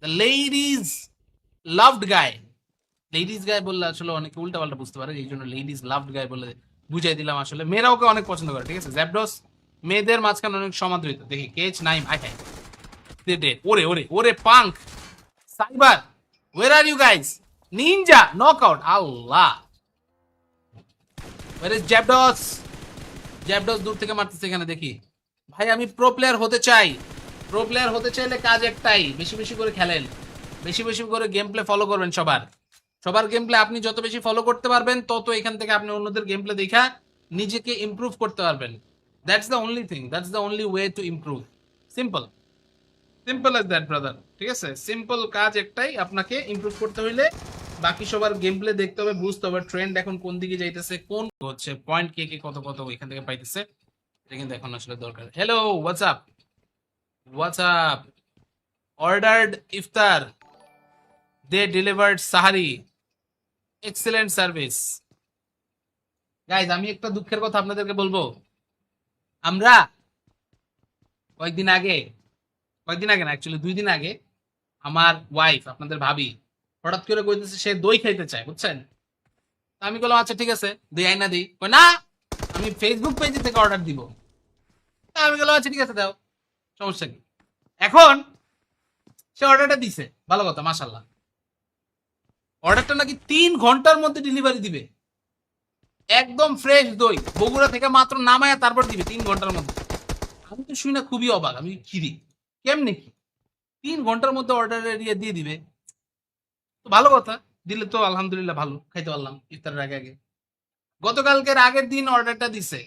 the ladies loved guy. Ladies guy বললে আসলে অনেকে উল্টা পাল্টা বুঝতে পারে, এই জন্য লেডিজ লাভড গাই বলে বুঝাই দিলাম। আসলে মেয়েরা ওকে অনেক পছন্দ করে, ঠিক আছে? জ্যাবডস মেয়েদের মাঝখানে অনেক সমাদৃত। দেখি কেচ নাইম, আই হাই ওরে ওরে ওরে punk cyber, where are you guys? Ninja knockout, আল্লাহ। ওয়ার ইজ জ্যাবডস? জ্যাবডস দূর থেকে মারতেছে এখানে দেখি। ভাই আমি প্রো প্লেয়ার হতে চাই, প্রো প্লেয়ার হতে চাইলে কাজ একটাই, বেশি বেশি করে খেলেন, বেশি বেশি করে গেম প্লে ফলো করবেন। সবার সবার গেম প্লে আপনি যত বেশি ফলো করতে পারবেন, তত এখান থেকে আপনি অন্যদের গেম প্লে দেখা নিজেকে ইমপ্রুভ করতে পারবেন। That's the only thing, that's the only way to improve. Simple, simple as that brother, ঠিক আছে? সিম্পল কাজ একটাই, আপনাকে ইমপ্রুভ করতে হইলে বাকি সবার গেম প্লে দেখতে হবে, বুঝতে হবে ট্রেন্ড এখন কোন দিকে যাইতেছে, কোন হচ্ছে পয়েন্ট কে কে কত কত এখান থেকে পাইতেছে। এটা কিন্তু এখন আসলে দরকার। Hello, what's up, what's up? Ordered ইফতার, দে ডেলিভার্ড সাহারি, এক্সেলেন্ট সার্ভিস। গাইজ আমি একটা দুঃখের কথা আপনাদেরকে বলবো। আমরা কয়েকদিন আগে, কয়েকদিন আগে না অ্যাকচুয়ালি 2 দিন আগে, আমার ওয়াইফ আপনাদের ভাবি হঠাৎ করে কইতেছে সে দই খাইতে চায়, বুঝছেন? তা আমি বললাম আচ্ছা ঠিক আছে দিই, আইনা দিই। কই না, আমি ফেসবুক পেজ থেকে অর্ডার দিব। তা আমি বললাম আচ্ছা ঠিক আছে দাও, সমস্যা কি। এখন সে অর্ডারটা দিছে, ভালো কথা মাশাল্লাহ। অর্ডারটা নাকি 3 ঘন্টার মধ্যে ডেলিভারি দিবে, একদম ফ্রেশ দই বগুড়া থেকে মাত্র নামায়া তারপর দিবে 3 ঘন্টার মধ্যে। আমি তো শুই না খুবই অবাক, আমি খিরি কেমনে কি 3 ঘন্টার মধ্যে অর্ডার এরিয়া দিয়ে দিবে? তো ভালো কথা, দিলে তো আলহামদুলিল্লাহ, ভালো খাইতে পারলাম ইফতারের আগে আগে। গতকালকের আগের দিন অর্ডারটা দিছে,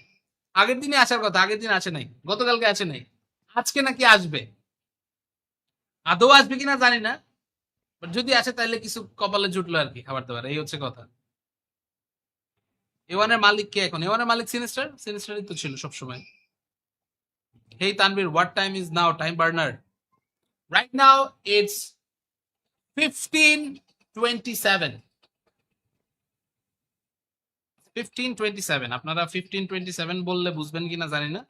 আগের দিনে আসার কথা, আগের দিন আসে নাই, গতকালকে আসে নাই, আজকে নাকি আসবে। আদৌ আসবে কিনা জানি না, বাট যদি আসে তাহলে কিছু কপালে জুটলো আর কি, খাবার দাবার, এই হচ্ছে কথা। এওয়ানের মালিক কে এখন? এওয়ানের মালিক সিনিস্টার, সিনিস্টারই তো ছিল সবসময়। Hey Tanvir, what time is now? Time burner, right now it's 15:27, 15:27। আপনারা 15:27 বললে বুঝবেন কিনা জানি না,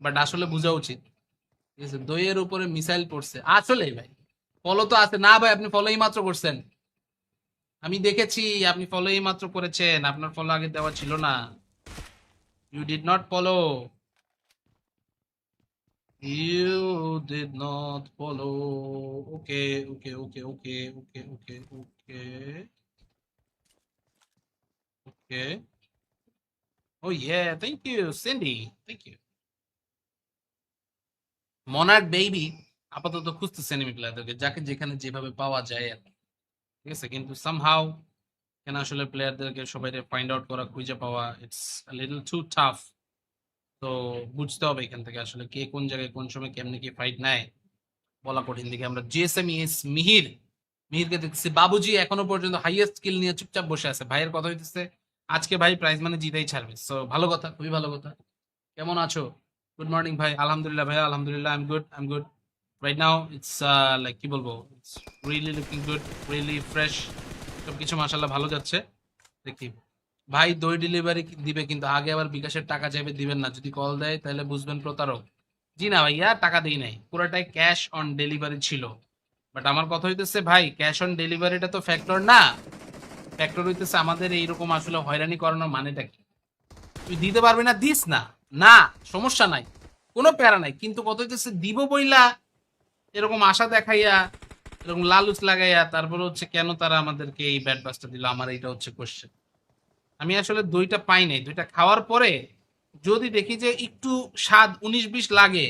বাট আসলে বোঝা উচিত, ঠিক আছে? দইয়ের উপরে মিসাইল পড়ছে আসলেই ভাই। ফলো তো আছে না ভাই, আপনি ফলো এই মাত্র করছেন, আমি দেখেছি আপনি ফলো এই মাত্র করেছেন, আপনার ফলো আগে দেওয়া ছিল না। You did not follow, you did not follow. Okay okay okay okay okay okay okay okay. Oh yeah, thank you Cindy, thank you. Monarch baby আপাতত খুঁজতেছে এনিমি প্লেয়ারদেরকে, যাকে যেখানে যেভাবে পাওয়া যায় আর কি, ঠিক আছে? কিন্তু সামহাউ কেন আসলে প্লেয়ারদেরকে সবাই ফাইন্ড আউট করা, খুঁজে পাওয়া, ইটস লিটল টু টাফ। তো বুঝতে হবে এখান থেকে আসলে কে কোন জায়গায় কোন সময় কেমনে কি ফাইট নেয়, বলা কঠিন। দিকে আমরা জিএসএম ইএস মিহির, মিহিরকে দেখতেছি। বাবুজি এখনো পর্যন্ত হাইয়েস্ট কিল নিয়ে চুপচাপ বসে আছে, ভাইয়ের কথা হইতেছে আজকে ভাই প্রাইজ মানে জিতেই ছাড়বে। সো ভালো কথা, খুবই ভালো কথা। কেমন আছো? গুড মর্নিং ভাই। আলহামদুলিল্লাহ ভাইয়া, আলহামদুলিল্লাহ, I am good, I am good. Right now it's like কি বলবো, it's really looking good, really fresh, সবকিছু মাশাআল্লাহ ভালো যাচ্ছে। দেখি ভাই দই ডেলিভারি দিবে, কিন্তু আগে আবার বিকাশের টাকা চাইবে, দিবেন না? যদি কল দেয় তাহলে বুঝবেন প্রতারক। জি না ভাইয়া, টাকা দিই নাই, পুরোটাই ক্যাশ অন ডেলিভারি ছিল। বাট আমার কথা হইতেছে ভাই, ক্যাশ অন ডেলিভারিটা তো ফ্যাক্টর না, ফ্যাক্টর হইতেছে আমাদের এইরকম আসলে হয়রানি করানোর মানেটা কি? তুই দিতে পারবি না, দিস না, না সমস্যা নাই, কোনো প্যারা নাই, কিন্তু কত হইতেছে দিব বইলা এরকম আশা দেখাইয়া এরকম লালুচ লাগাইয়া তারপরে হচ্ছে কেন তারা আমাদেরকে এই ব্যাট বাসটা দিল, আমার এইটা হচ্ছে কোশ্চেন। আমি আসলে দইটা পাই নাই, দইটা খাওয়ার পরে যদি দেখি যে একটু স্বাদ 19-20 লাগে,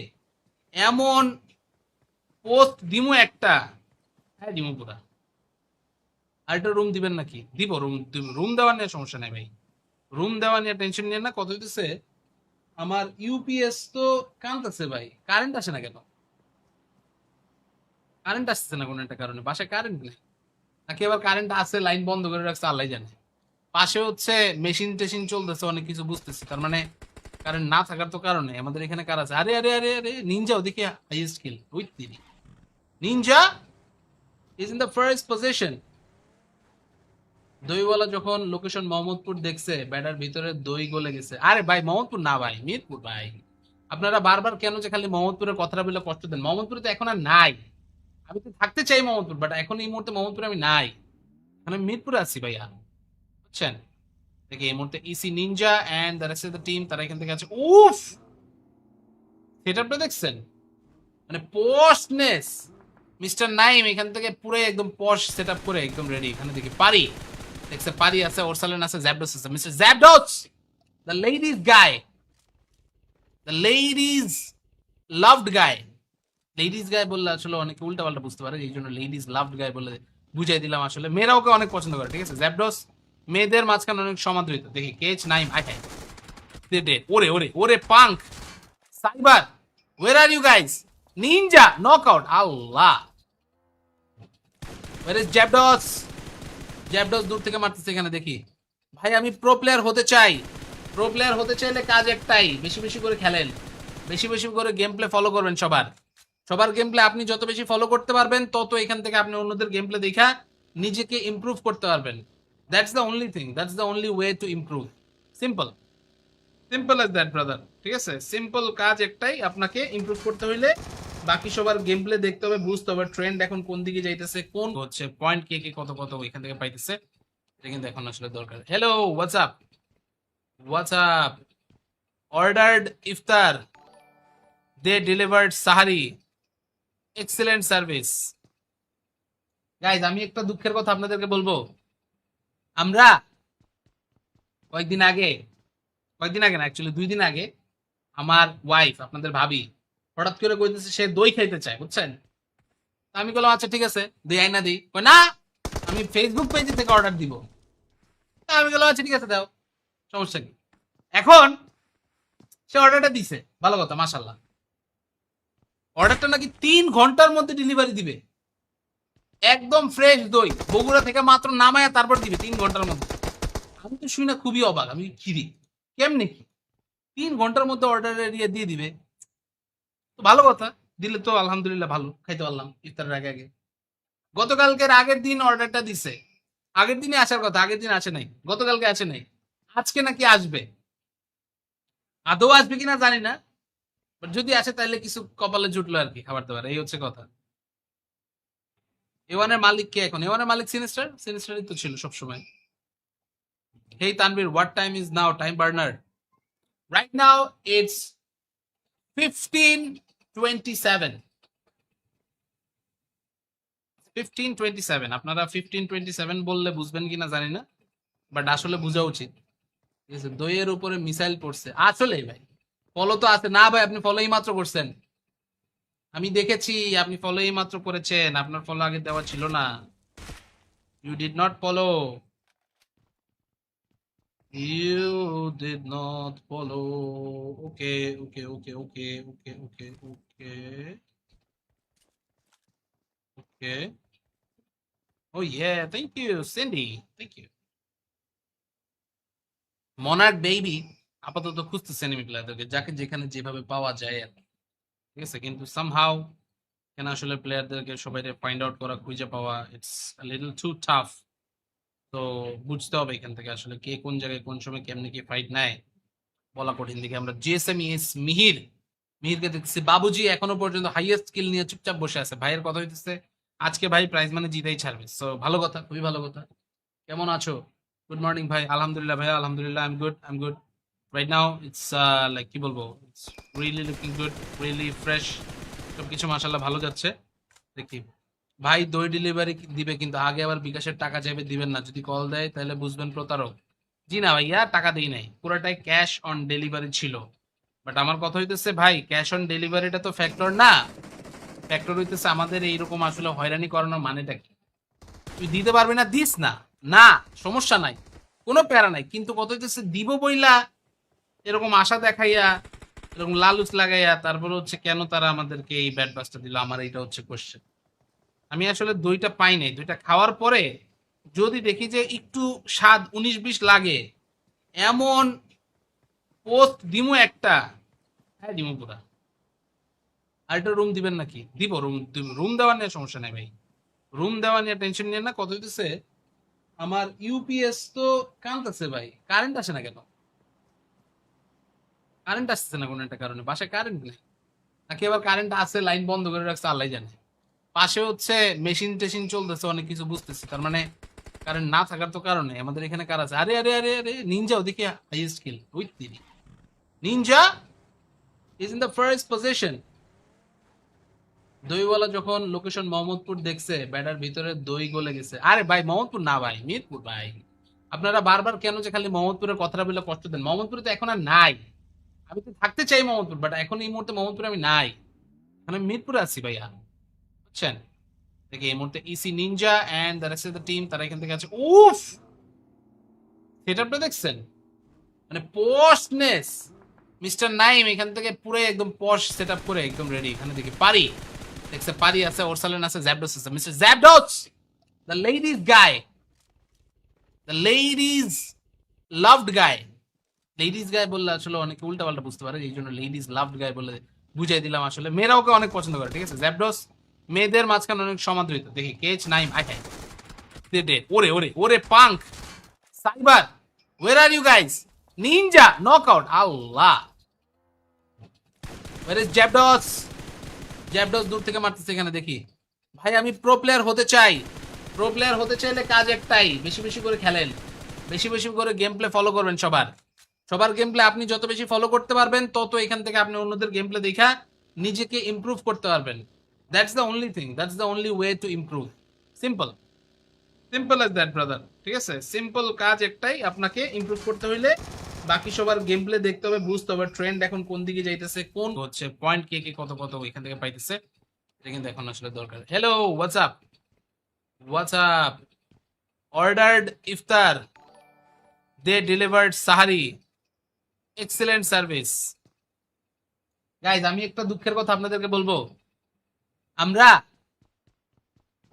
এমন পোস্ট দিমু একটা, হ্যাঁ দিমু পুরা। আরেকটা রুম দিবেন নাকি? দিব, রুম দিব, রুম দেওয়া নিয়ে সমস্যা নাই ভাই, রুম দেওয়া নিয়ে টেনশন নিয়ে না। কত হইতেছে আমার ইউপিএস তো কানতেছে ভাই, কারেন্ট আসে না কেন? কারেন্ট আসতেছে না কোনো একটা কারণে, বাসায় কারেন্ট নেই নাকি আবার কারেন্ট আছে লাইন বন্ধ করে রাখছে আল্লাহ জানে। পাশে হচ্ছে মেশিন টেশিন চলতেছে অনেক কিছু, বুঝতেছি তার মানে কারেন্ট না থাকার তো কারণে আমাদের এখানে কার আছে? আরে আরে আরে আরে নিনজা ওদিকে highest kill with three, Ninja is in the first position. দইওয়ালা যখন লোকেশন মোহাম্মদপুর দেখছে ব্যাটার ভিতরে দই গলে গেছে। আরে ভাই মোহাম্মদপুর না ভাই, মিরপুর ভাই। আপনারা বারবার কেন যে খালি মোহাম্মদপুরের কথাটা বলে কষ্ট দেন? মোহাম্মদপুরে তো এখন আর নাই। আমি তো থাকতে চাই মোহাম্মদপুর, বাট এখন এই মুহূর্তে মোহাম্মদপুরে আমি নাই, এখন আমি মিরপুরে আছি ভাইয়া, বুঝছেন? দেখি এই মুহূর্তে EC Ninja and the rest of the team তারা এখান থেকে আছে। উফ, সেটআপটা দেখছেন? মানে পশনেস, মিস্টার নাইম এখান থেকে পুরো একদম পশ সেটআপ করে একদম রেডি। এখানে দেখি পারি, দেখছে পারি আছে, ওরসালেন আছে, জ্যাবডস আছে, মিস্টার জ্যাবডস the ladies guy, the ladies loved guy. Ladies guy বললে আসলে অনেকে উল্টা পাল্টা বুঝতে পারে, এই জন্য লেডিজ লাভড গাই বলে বুঝাই দিলাম। আসলে মেয়েরা ওকে অনেক পছন্দ করে, ঠিক আছে? জ্যাবডস মেয়েদের মাঝখানে অনেক সমাদৃত। দেখি কেচ নাইম, হাই হাই, ওরে ওরে ওরে punk cyber, where are you guys? Ninja knockout, আল্লাহ, ওয়ার ইজ জ্যাবডস? জ্যাবডস দূর থেকে মারতেছে এখানে দেখি। ভাই আমি প্রো প্লেয়ার হতে চাই, প্রো প্লেয়ার হতে চাইলে কাজ একটাই, বেশি বেশি করে খেলেন, বেশি বেশি করে গেম প্লে ফলো করবেন। সবার সবার গেম প্লে আপনি যত বেশি ফলো করতে পারবেন, তত এখান থেকে আপনি অন্যদের গেম প্লে দেখা নিজেকে ইমপ্রুভ করতে পারবেন। That's the only thing, that's the only way to improve. Simple, simple as that brother, ঠিক আছে? সিম্পল কাজ একটাই, আপনাকে ইমপ্রুভ করতে হইলে বাকি সবার গেম প্লে দেখতে হবে, বুঝতে হবে ট্রেন্ড এখন কোন দিকে যাইতেছে, কোন হচ্ছে পয়েন্ট কে কে কত কত এখান থেকে পাইতেছে, এটা কিন্তু এখন আসলে দরকার। Hello what's up, what's up, ordered ইফতার, দে ডেলিভার্ড সাহারি, এক্সেলেন্ট সার্ভিস। গাইজ আমি একটা দুঃখের কথা আপনাদেরকে বলবো, আমরা কয়েকদিন আগে, কয়েকদিন আগে না অ্যাকচুয়ালি 2 দিন আগে, আমার ওয়াইফ আপনাদের ভাবি হঠাৎ করে কইতেছে সে দই খাইতে চায়, বুঝছেন? আমি বললাম আচ্ছা ঠিক আছে দিই, আইনা দিই। কই না, আমি ফেসবুক পেজ থেকে অর্ডার দিব। আমি বললাম আচ্ছা ঠিক আছে দাও, সমস্যা কি? এখন সে অর্ডারটা দিছে, ভালো কথা মাশাল্লাহ। অর্ডারটা নাকি 3 ঘন্টার মধ্যে ডেলিভারি দিবে, একদম ফ্রেশ দই বগুড়া থেকে মাত্র নামায়া তারপর দিবে 3 ঘন্টার মধ্যে। আমি তো শুই না খুবই অবাক, আমি খিরি কেমনে কি 3 ঘন্টার মধ্যে অর্ডার এরিয়া দিয়ে দিবে? তো ভালো কথা, দিলে তো আলহামদুলিল্লাহ, ভালো খাইতে পারলাম ইফতারের আগে আগে। গতকালকের আগের দিন অর্ডারটা দিছে, আগের দিনে আসার কথা, আগের দিন আসে নাই, গতকালকে আসে নাই, আজকে নাকি আসবে। আদৌ আসবে কিনা জানি না, বাট যদি আসে তাহলে কিছু কপালে জুটলো আর কি, খাবার দাবার, এই হচ্ছে কথা। এওয়ানের মালিক কে এখন? এওয়ানের মালিক সিনিস্টার, সিনিস্টারই তো ছিল সবসময়। Hey Tanvir, what time is now? Time burner, right now it's 15:27, 15:27। আপনারা 15:27 বললে বুঝবেন কিনা জানি না, বাট আসলে বোঝা উচিত, ঠিক আছে? দইয়ের উপরে মিসাইল পড়ছে আসলেই ভাই। ফলো তো আছে না ভাই, আপনি ফলোই মাত্র করছেন, আমি দেখেছি আপনি ফলোই মাত্র করেছেন, আপনার ফলো আগে দেওয়া ছিল না। You did not follow, you did not follow. Okay okay okay okay okay okay okay okay. Oh yeah, thank you Cindy, thank you. Monarch baby আপাতত খুঁজতেছে এনিমি প্লেয়ারদেরকে, যাকে যেখানে যেভাবে পাওয়া যায় আর কি, ঠিক আছে? কিন্তু সামহাউ কেন আসলে প্লেয়ারদেরকে সবাই ফাইন্ড আউট করা, খুঁজে পাওয়া, ইটস লিটল টু টাফ। তো বুঝতে হবে এখান থেকে আসলে কে কোন জায়গায় কোন সময় কেমনে কি ফাইট নেয়, বলা কঠিন। দিকে আমরা জিএসএম ইএস মিহির, মিহিরকে দেখতেছি বাবুজি এখনো পর্যন্ত হাইয়েস্ট কিল নিয়ে চুপচাপ বসে আছে। ভাইয়ের কথা হইতেছে আজকে ভাই প্রাইজ মানে জিতেই ছাড়বে, সো ভালো কথা, খুবই ভালো কথা। কেমন আছো? গুড মর্নিং ভাই। আলহামদুলিল্লাহ ভাইয়া, আলহামদুলিল্লাহ। I am good right now. It's like কি বলবো, it's really looking good, really fresh. সবকিছু মাশাআল্লাহ ভালো যাচ্ছে। দেখি ভাই, দই ডেলিভারি দিবে কিন্তু আগে আবার বিকাশের টাকা চাইবে, দিবেন না। যদি কল দেয় তাহলে বুঝবেন প্রতারক। জি না ভাইয়া, টাকা দেই নাই, পুরোটাই ক্যাশ অন ডেলিভারি ছিল। বাট আমার কথা হইতেছে ভাই, ক্যাশ অন ডেলিভারিটা তো ফ্যাক্টর না। ফ্যাক্টর হইতেছে আমাদের এইরকম আসলে হয়রানি করানোর মানেটা কি? তুই দিতে পারবি না, দিস না। না, সমস্যা নাই, কোনো প্যারা নাই। কিন্তু কত হইতেছে দিব বইলা এরকম আশা দেখাইয়া, এরকম লালুচ লাগাইয়া, তারপরে হচ্ছে কেন তারা আমাদেরকে এই ব্যাড বাসটা দিল, আমার এইটা হচ্ছে কোশ্চেন। আমি আসলে দইটা পাই নাই, দইটা খাওয়ার পরে যদি দেখি যে একটু স্বাদ 19-20 লাগে, এমন পোস্ট দিমু একটা। হ্যাঁ দিমু পুরা। আর একটা রুম দিবেন নাকি? দিব, রুম রুম দেওয়া নিয়ে সমস্যা নাই ভাই। রুম দেওয়া নিয়ে টেনশন নিয়ে না। কত হইতেছে আমার ইউপিএস তো কানতেছে ভাই, কারেন্ট আসে না কেন? কারেন্ট আসতেছে না কোনো একটা কারণে, বাসায় কারেন্ট নেই। নাকি আবার কারেন্ট আছে, লাইন বন্ধ করে রাখছে, আল্লাহ জানে। পাশে হচ্ছে মেশিন টেশিন চলতেছে, অনেক কিছু বুঝতেছি। তার মানে কারেন্ট না থাকার তো কারণে আমাদের এখানে কার আছে? আরে আরে আরে আরে, নিনজা ওদিকে হাইয়েস্ট কিল উইথ দিদি। Ninja is in the first position. দইওয়ালা যখন লোকেশন মোহাম্মদপুর দেখছে, ব্যাটার ভিতরে দই গলে গেছে। আরে ভাই মোহাম্মদপুর না ভাই, মিরপুর ভাই। আপনারা বারবার কেন যে খালি মোহাম্মদপুরের কথাটা বলে কষ্ট দেন? মোহাম্মদপুরে তো এখন আর নাই। আমি তো থাকতে চাই মোহাম্মদপুর, বাট এখন এই মুহূর্তে মোহাম্মদপুরে আমি নাই। এখন আমি মিরপুরে আছি ভাইয়া, বুঝছেন? দেখি এই মুহূর্তে EC Ninja and the rest of the team তারা এখান থেকে আছে। উফ, সেটআপটা দেখছেন? মানে পশনেস। মিস্টার নাইম এখান থেকে পুরো একদম পশ সেটআপ করে একদম রেডি। এখানে দেখি পারি, দেখছে পারি আছে, ওরসালেন আছে, জ্যাবডস আছে। মিস্টার জ্যাবডস, the ladies guy, the ladies loved guy. Ladies guy বললে আসলে অনেকে উল্টা পাল্টা বুঝতে পারে, এই জন্য লেডিজ লাভড গাই বলে বুঝাই দিলাম। আসলে মেয়েরা ওকে অনেক পছন্দ করে, ঠিক আছে? জ্যাবডস মেয়েদের মাঝখানে অনেক সমাদৃত। দেখি কেচ নাইম, হাই হাই, ওরে ওরে ওরে punk, cyber, where are you guys? Ninja knockout, আল্লাহ। ওয়ার ইজ জ্যাবডস? জ্যাবডস দূর থেকে মারতেছে এখানে দেখি। ভাই আমি প্রো প্লেয়ার হতে চাই। প্রো প্লেয়ার হতে চাইলে কাজ একটাই, বেশি বেশি করে খেলেন, বেশি বেশি করে গেম প্লে ফলো করবেন। সবার সবার গেম প্লে আপনি যত বেশি ফলো করতে পারবেন, তত এখান থেকে আপনি অন্যদের গেম প্লে দেখা নিজেকে ইমপ্রুভ করতে পারবেন। That's the only thing, that's the only way to improve. Simple, simple as that brother, ঠিক আছে? সিম্পল কাজ একটাই, আপনাকে ইমপ্রুভ করতে হইলে বাকি সবার গেম প্লে দেখতে হবে, বুঝতে হবে ট্রেন্ড এখন কোন দিকে যাইতেছে, কোন হচ্ছে পয়েন্ট কে কে কত কত এখান থেকে পাইতেছে। এটা কিন্তু এখন আসলে দরকার। Hello, what's up, what's up? Ordered ইফতার, দে ডেলিভার্ড সাহারি, এক্সেলেন্ট সার্ভিস। গাইজ আমি একটা দুঃখের কথা আপনাদেরকে বলবো। আমরা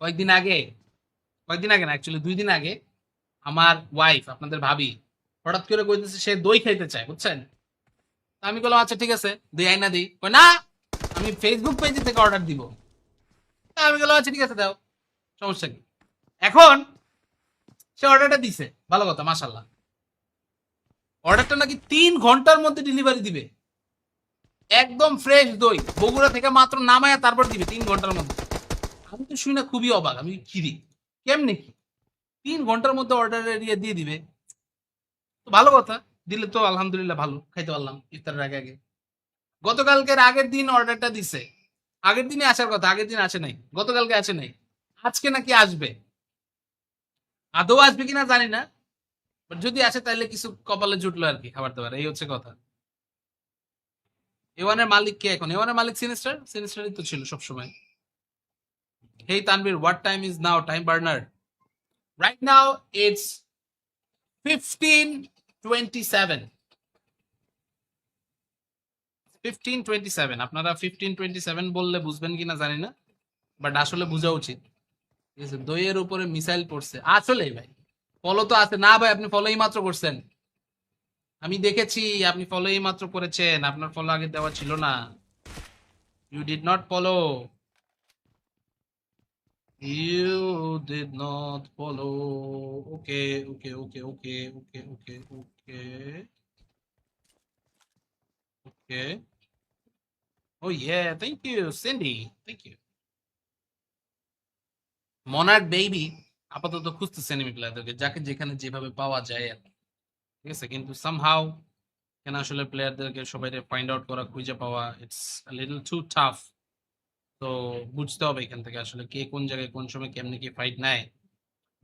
কয়েকদিন আগে, কয়েকদিন আগে না, অ্যাকচুয়ালি 2 দিন আগে, আমার ওয়াইফ, আপনাদের ভাবি, হঠাৎ করে কইতেছে সে দই খাইতে চায়, বুঝছেন? তা আমি বললাম আচ্ছা ঠিক আছে, দই আইনা দিই। কই না, আমি ফেসবুক পেজ থেকে অর্ডার দিব। তা আমি বললাম আচ্ছা ঠিক আছে দাও, সমস্যা কি? এখন সে অর্ডারটা দিছে, ভালো কথা মাশাল্লাহ। অর্ডারটা নাকি 3 ঘন্টার মধ্যে ডেলিভারি দিবে। একদম ফ্রেশ দই বগুড়া থেকে মাত্র নামায়া তারপর দিবে 3 ঘন্টার মধ্যে। আমি তো শুনি না, খুবই অবাক আমি, কি রে, কেমনে কি 3 ঘন্টার মধ্যে অর্ডার এরিয়া দিয়ে দিবে? তো ভালো কথা, দিলে তো আলহামদুলিল্লাহ, ভালো খাইতে পারলাম ইফতারের আগে আগে। গতকালকের আগের দিন অর্ডারটা দিছে, আগের দিনে আসার কথা, আগের দিন আসে নাই, গতকালকে আসে নাই, আজকে নাকি আসবে। আদৌ আসবে কিনা জানি না, বাট যদি আসে তাহলে কিছু কপালে জুটলো আর কি, খাবার দাবার, এই হচ্ছে কথা। এওয়ানের মালিক কে এখন? এওয়ানের মালিক সিনিস্টার, সিনিস্টারই তো ছিল সবসময়। Hey Tanvir, what time is now? Time burner, right now it's 15:27, 15:27। আপনারা 15:27 বললে বুঝবেন কিনা জানি না, বাট আসলে বোঝা উচিত, ঠিক আছে? দইয়ের উপরে মিসাইল পড়ছে আসলেই ভাই। ফলো তো আছে না ভাই, আপনি ফলোই মাত্র করছেন, আমি দেখেছি আপনি ফলোই মাত্র করেছেন, আপনার ফলো আগে দেওয়া ছিল না। You did not follow, you did not follow. Okay okay okay okay okay okay okay okay. Oh yeah, thank you Cindy, thank you. Monarch baby, আপাতত খুঁজতেছে এনিমি প্লেয়ারদেরকে যাকে যেখানে যেভাবে পাওয়া যায় আর কি। ঠিক আছে, কিন্তু সামহাউ কেন আসলে প্লেয়ারদেরকে সবাই ফাইন্ড আউট করা খুঁজে পাওয়া ইটস লিটল টু টাফ। তো বুঝতে হবে এখান থেকে আসলে কে কোন জায়গায় কোন সময় কেমনে কি ফাইট নেয়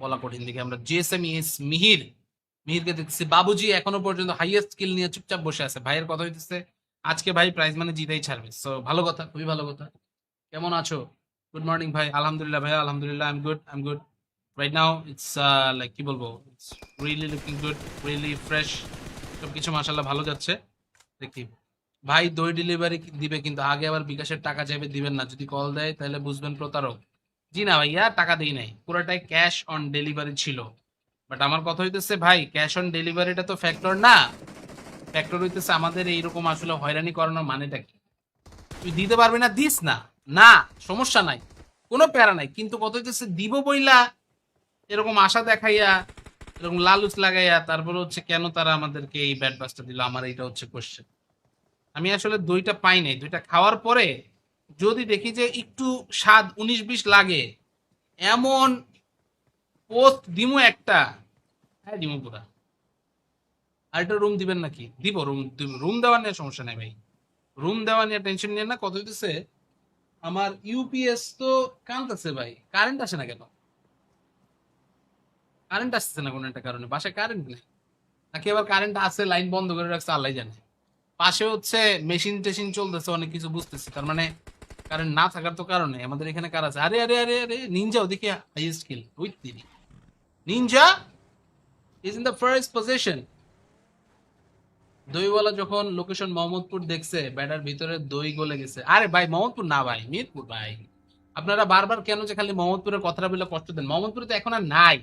বলা কঠিন। দিকে আমরা জিএসএম ইস মিহিরকে দেখতেছি বাবুজি এখনো পর্যন্ত হাইয়েস্ট স্কিল নিয়ে চুপচাপ বসে আছে। ভাইয়ের কথা হইতেছে আজকে ভাই প্রাইজ মানে জিতেই ছাড়বে। সো ভালো কথা, খুবই ভালো কথা। কেমন আছো? গুড মর্নিং ভাই। আলহামদুলিল্লাহ ভাইয়া, আলহামদুলিল্লাহ I am good right now. It's like কি বলবো, it's really looking good, really fresh, সবকিছু মাশাআল্লাহ ভালো যাচ্ছে। দেখি ভাই দই ডেলিভারি দিবে কিন্তু আগে আবার বিকাশের টাকা চাইবে, দিবেন না। যদি কল দেয় তাহলে বুঝবেন প্রতারক। জি না ভাইয়া, টাকা দেই নাই, পুরোটাই ক্যাশ অন ডেলিভারি ছিল। বাট আমার কথা হইতেছে ভাই ক্যাশ অন ডেলিভারিটা তো ফ্যাক্টর না। ফ্যাক্টর হইতেছে আমাদের এইরকম আসলে হয়রানি করানোর মানেটা কি? তুই দিতে পারবি না, দিস না, না সমস্যা নাই, কোনো প্যারা নাই। কিন্তু কত হইতেছে দিব বইলা এরকম আশা দেখাইয়া, এরকম লালুচ লাগাইয়া তারপরে হচ্ছে কেন তারা আমাদেরকে এই ব্যাড বাসটা দিল, আমার এইটা হচ্ছে কোশ্চেন। আমি আসলে দইটা পাই নাই, দইটা খাওয়ার পরে যদি দেখি যে একটু স্বাদ 19-20 লাগে, এমন পোস্ট দিমু একটা, হ্যাঁ দিমু পুরা। আর একটা রুম দিবেন নাকি? দিব, রুম রুম দেওয়া নিয়ে সমস্যা নাই ভাই, রুম দেওয়া নিয়ে টেনশন নিয়ে না। কত হইতেছে আমার ইউপিএস তো কানতেছে ভাই, কারেন্ট আসে না কেন? কারেন্ট আসছে না কোনো একটা কারণে, বাসায় কারেন্ট নেই নাকি আবার কারেন্ট আছে লাইন বন্ধ করে রাখছে আল্লাহ জানে। পাশে হচ্ছে মেশিন টেশিন চলতেছে অনেক কিছু বুঝতেছি, তার মানে কারেন্ট না থাকার তো কারণে আমাদের এখানে কার আছে? আরে আরে আরে আরে নিনজা ওদিকে হাইয়েস্ট কিল উইথ দিদি, Ninja is in the first position. দইওয়ালা যখন লোকেশন মোহাম্মদপুর দেখছে ব্যাটার ভিতরে দই গলে গেছে। আরে ভাই মোহাম্মদপুর না ভাই, মিরপুর ভাই। আপনারা বারবার কেন যে খালি মোহাম্মদপুরের কথাটা বলে কষ্ট দেন? মোহাম্মদপুরে তো এখন আর নাই।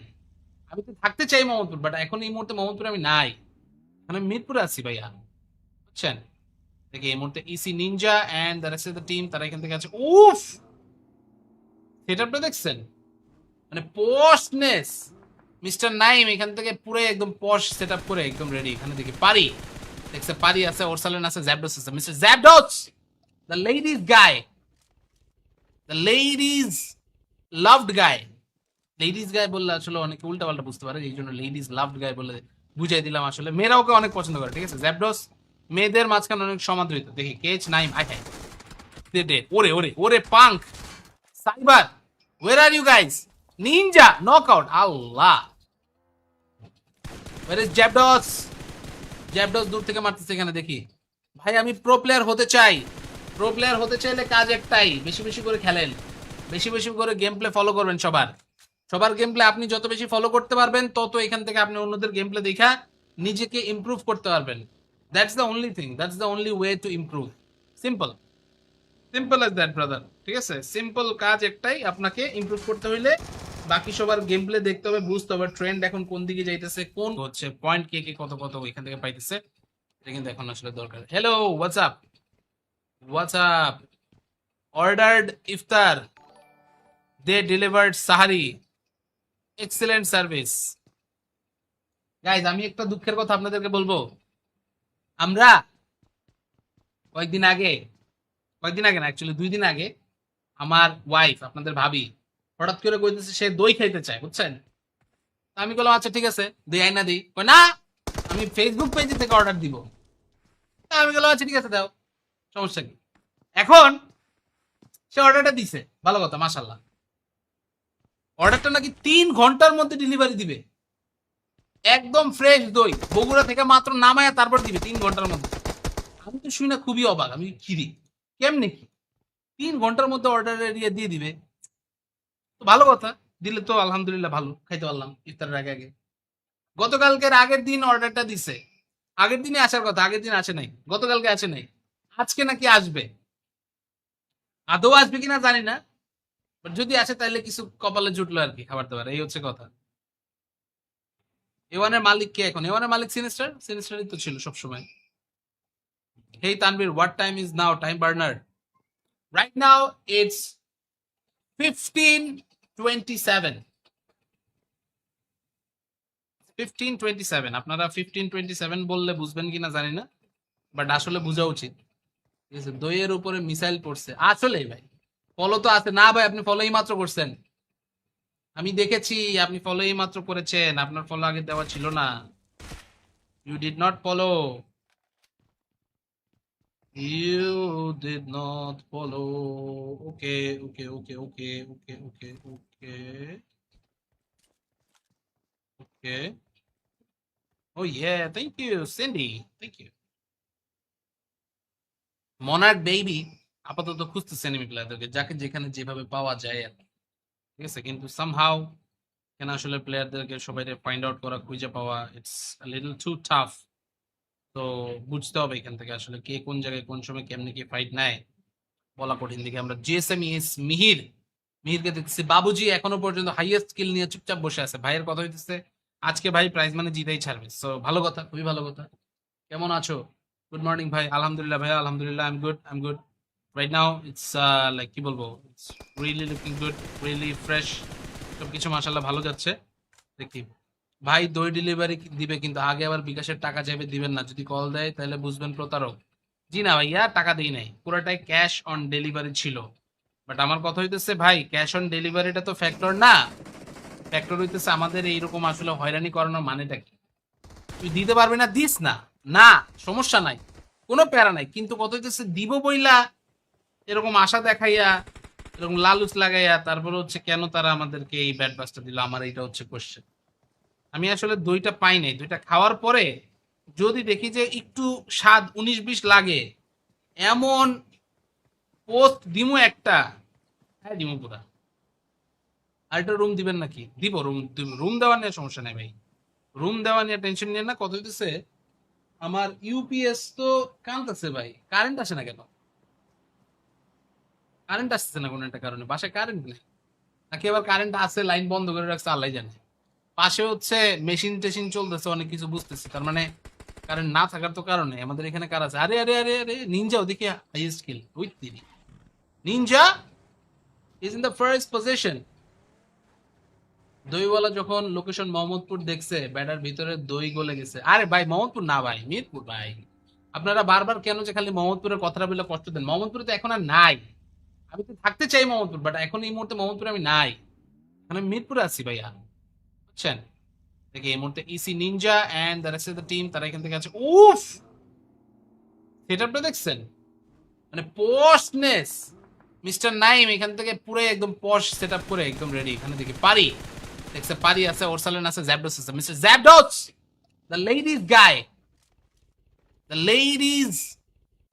আমি তো থাকতে চাই মোহাম্মদপুর, বাট এখন এই মুহূর্তে মোহাম্মদপুরে আমি নাই, আমি মিরপুরে আছি ভাইয়া, বুঝছেন? দেখি এই মুহূর্তে EC Ninja and the rest of the team তারা এখান থেকে আছে। উফ, সেটআপটা দেখছেন? মানে পশনেস, মিস্টার নাইম এখান থেকে পুরো একদম পশ সেটআপ করে একদম রেডি। এখানে দেখি পারি, দেখছে পারি আছে, ওরসালেন আছে, জ্যাবডস আছে। মিস্টার জ্যাবডস, the ladies guy, the ladies loved guy. Ladies guy বললে আসলে অনেকে উল্টা পাল্টা বুঝতে পারে, এই জন্য লেডিজ লাভড গাই বলে বুঝাই দিলাম। আসলে মেয়েরা ওকে অনেক পছন্দ করে, ঠিক আছে? জ্যাবডস মেয়েদের মাঝখানে অনেক সমাদৃত। দেখি কেচ নাইম, আই হাই দে ওরে ওরে ওরে punk cyber, where are you guys? Ninja knockout, আল্লাহ। ওয়ার ইজ জ্যাবডস? জ্যাবডস দূর থেকে মারতেছে এখানে দেখি। ভাই আমি প্রো প্লেয়ার হতে চাই। প্রো প্লেয়ার হতে চাইলে কাজ একটাই, বেশি বেশি করে খেলেন, বেশি বেশি করে গেম প্লে ফলো করবেন। সবার সবার গেম প্লে আপনি যত বেশি ফলো করতে পারবেন, তত এখান থেকে আপনি অন্যদের গেম প্লে দেখা নিজেকে ইমপ্রুভ করতে পারবেন। That's the only thing, that's the only way to improve. Simple, simple as that brother, ঠিক আছে? সিম্পল কাজ একটাই, আপনাকে ইমপ্রুভ করতে হইলে বাকি সবার গেম প্লে দেখতে হবে, বুঝতে হবে ট্রেন্ড এখন কোন দিকে যাইতেছে, কোন হচ্ছে পয়েন্ট কে কে কত কত এখান থেকে পাইতেছে। এটা কিন্তু এখন আসলে দরকার। Hello, what's up, what's up? Ordered ইফতার, দে ডেলিভার্ড সাহারি, এক্সেলেন্ট সার্ভিস। গাইজ আমি একটা দুঃখের কথা আপনাদেরকে বলবো। আমরা কয়েকদিন আগে, কয়েকদিন আগে না অ্যাকচুয়ালি 2 দিন আগে, আমার ওয়াইফ আপনাদের ভাবি হঠাৎ করে কইতেছে সে দই খাইতে চায়, বুঝছেন? তা আমি বললাম আচ্ছা ঠিক আছে দই আইনা দিই। কই না, আমি ফেসবুক পেজ থেকে অর্ডার দিব। তা আমি বললাম আচ্ছা ঠিক আছে দাও, সমস্যা কি? এখন সে অর্ডারটা দিছে, ভালো কথা মাশাল্লাহ। অর্ডারটা নাকি 3 ঘন্টার মধ্যে ডেলিভারি দিবে, একদম ফ্রেশ দই বগুড়া থেকে মাত্র নামায়া তারপর দিবে 3 ঘন্টার মধ্যে। আমি তো শুই না খুবই অবাক, আমি কি রে, কেমনে কি 3 ঘন্টার মধ্যে অর্ডার এরিয়া দিয়ে দিবে? তো ভালো কথা, দিলে তো আলহামদুলিল্লাহ, ভালো খাইতে পারলাম ইফতারের আগে আগে। গতকালকের আগের দিন অর্ডারটা দিছে, আগের দিনে আসার কথা, আগের দিন আসে নাই, গতকালকে আসে নাই, আজকে নাকি আসবে। আদৌ আসবে কিনা জানি না, বাট যদি আসে তাহলে কিছু কপালে জুটলো আর কি, খাবার দাবার, এই হচ্ছে কথা। এওয়ানের মালিক কে এখন? এওয়ানের মালিক সিনিস্টার, সিনিস্টারই তো ছিল সবসময়। Hey Tanvir, what time is now? Time burner right now it's 15:27, 15:27। আপনারা 15:27 বললে বুঝবেন কিনা জানি না, বাট আসলে বোঝা উচিত, ঠিক আছে? দইয়ের উপরে মিসাইল পড়ছে আসলে ভাই। ফলো তো আছে না ভাই, আপনি ফলোই মাত্র করছেন। আমি দেখেছি আপনি ফলো এই মাত্র করেছেন, আপনার ফলো আগে দেওয়া ছিল না। You did not follow, you did not follow. Okay okay okay okay okay okay okay okay. Oh yeah, thank you Cindy, thank you. Monarch baby আপাতত খুঁজতেছে এনিমি প্লেয়ারদেরকে, যাকে যেখানে যেভাবে পাওয়া যায় আর কি। ঠিক আছে, কিন্তু সামহাউ কেন আসলে প্লেয়ারদেরকে সবাই ফাইন্ড আউট করা, খুঁজে পাওয়া, ইটস লিটল টু টাফ। তো বুঝতে হবে এখান থেকে আসলে কে কোন জায়গায় কোন সময় কেমনে কি ফাইট নেয়, বলা কঠিন। দিকে আমরা জিএসএম ইস মিহির, মিহিরকে দেখতেছি বাবুজি এখনো পর্যন্ত হাইয়েস্ট স্কিল নিয়ে চুপচাপ বসে আছে। ভাইয়ের কথা হইতেছে আজকে ভাই প্রাইজ মানে জিতেই ছাড়বে, সো ভালো কথা, খুবই ভালো কথা। কেমন আছো? গুড মর্নিং ভাই। আলহামদুলিল্লাহ ভাইয়া, আলহামদুলিল্লাহ, I am good, I am good. Right now it's like কি বলবো, it's really looking good, really fresh, সবকিছু মাশাআল্লাহ ভালো যাচ্ছে। দেখি ভাই দই ডেলিভারি দিবে, কিন্তু আগে আবার বিকাশের টাকা চাইবে, দিবেন না। যদি কল দেয় তাহলে বুঝবেন প্রতারক। জি না ভাইয়া, টাকা দিই নাই, পুরোটাই ক্যাশ অন ডেলিভারি ছিল। বাট আমার কথা হইতেছে ভাই, ক্যাশ অন ডেলিভারিটা তো ফ্যাক্টর না। ফ্যাক্টর হইতেছে আমাদের এইরকম আসলে হয়রানি করানোর মানেটা কি? তুই দিতে পারবি না, দিস না, না সমস্যা নাই, কোনো প্যারা নাই। কিন্তু কত হইতেছে দিব বইলা এরকম আশা দেখাইয়া, এরকম লালুচ লাগাইয়া, তারপরে হচ্ছে কেন তারা আমাদেরকে এই ব্যাড বাসটা দিল, আমার এইটা হচ্ছে কোশ্চেন। আমি আসলে দইটা পাই নাই, দইটা খাওয়ার পরে যদি দেখি যে একটু স্বাদ 19-20 লাগে, এমন পোস্ট দিমু একটা, হ্যাঁ দিমু পুরা। আর একটা রুম দিবেন নাকি? দিব, রুম রুম দেওয়া নিয়ে সমস্যা নাই ভাই, রুম দেওয়া নিয়ে টেনশন নিয়ে না। কত হইতেছে আমার ইউপিএস তো কানতেছে ভাই, কারেন্ট আসে না কেন? কারেন্ট আসছে না কোনো একটা কারণে, বাসায় কারেন্ট নেই, নাকি আবার কারেন্ট আছে লাইন বন্ধ করে রাখছে আল্লাহ জানে। পাশে হচ্ছে মেশিন টেশিন চলতেছে অনেক কিছু, বুঝতেছি তার মানে কারেন্ট না থাকার তো কারণে আমাদের এখানে কার আছে। আরে আরে আরে আরে, নিনজা ওদিকে highest kill with Tiri, Ninja is in the first position. দইওয়ালা যখন লোকেশন মোহাম্মদপুর দেখছে, ব্যাটার ভিতরে দই গলে গেছে। আরে ভাই মোহাম্মদপুর না ভাই, মিরপুর ভাই। আপনারা বারবার কেন যে খালি মোহাম্মদপুরের কথাটা বলে কষ্ট দেন? মোহাম্মদপুরে তো এখন আর নাই। আমি তো থাকতে চাই মোহাম্মদপুর, বাট এখন এই মুহূর্তে মোহাম্মদপুরে আমি নাই, মানে মিরপুরে আছি ভাইয়া, বুঝছেন? দেখি এই মুহূর্তে EC Ninja and the rest of the team তারা এখান থেকে আছে। উফ, সেটআপটা দেখছেন? মানে পশনেস, মিস্টার নাইম এখান থেকে পুরো একদম পশ সেটআপ করে একদম রেডি। এখানে দেখি পারি, দেখছে পারি আছে, ওরসালেন আছে, জ্যাবডস আছে। মিস্টার জ্যাবডস, the ladies guy, the ladies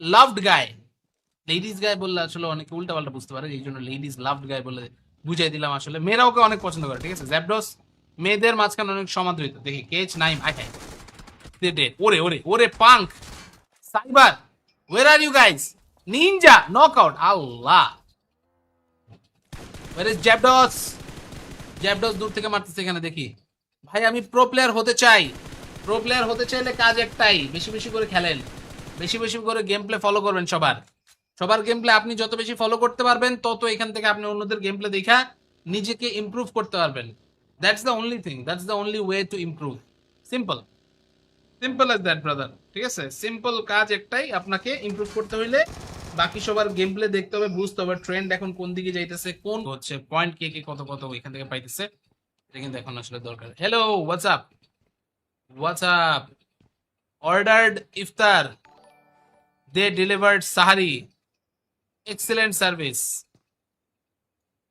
loved guy. Ladies guy বললে আসলে অনেকে উল্টা পাল্টা বুঝতে পারে, এই জন্য লেডিজ লাভড গাই বলে বুঝাই দিলাম। আসলে মেয়েরা ওকে অনেক পছন্দ করে, ঠিক আছে? জ্যাবডস মেয়েদের মাঝখানে অনেক সমাদৃত। দেখি কেচ নাইম, আই হাই ডে, ওরে ওরে ওরে punk, cyber, where are you guys? Ninja knockout, আল্লাহ। ওয়ার ইজ জ্যাবডস? জ্যাবডস দূর থেকে মারতেছে এখানে দেখি। ভাই আমি প্রো প্লেয়ার হতে চাই, প্রো প্লেয়ার হতে চাইলে কাজ একটাই, বেশি বেশি করে খেলেন, বেশি বেশি করে গেম প্লে ফলো করবেন। সবার সবার গেম প্লে আপনি যত বেশি ফলো করতে পারবেন, তত এখান থেকে আপনি অন্যদের গেম প্লে দেখা নিজেকে ইমপ্রুভ করতে পারবেন। That's the only thing, that's the only way to improve. Simple, simple as that brother, ঠিক আছে? সিম্পল কাজ একটাই, আপনাকে ইমপ্রুভ করতে হইলে বাকি সবার গেম প্লে দেখতে হবে, বুঝতে হবে ট্রেন্ড এখন কোন দিকে যাইতেছে, কোন হচ্ছে পয়েন্ট কে কে কত কত এখান থেকে পাইতেছে। এটা কিন্তু এখন আসলে দরকার। Hello, what's up, what's up? Ordered ইফতার, দে ডেলিভার্ড সাহারি, এক্সেলেন্ট সার্ভিস।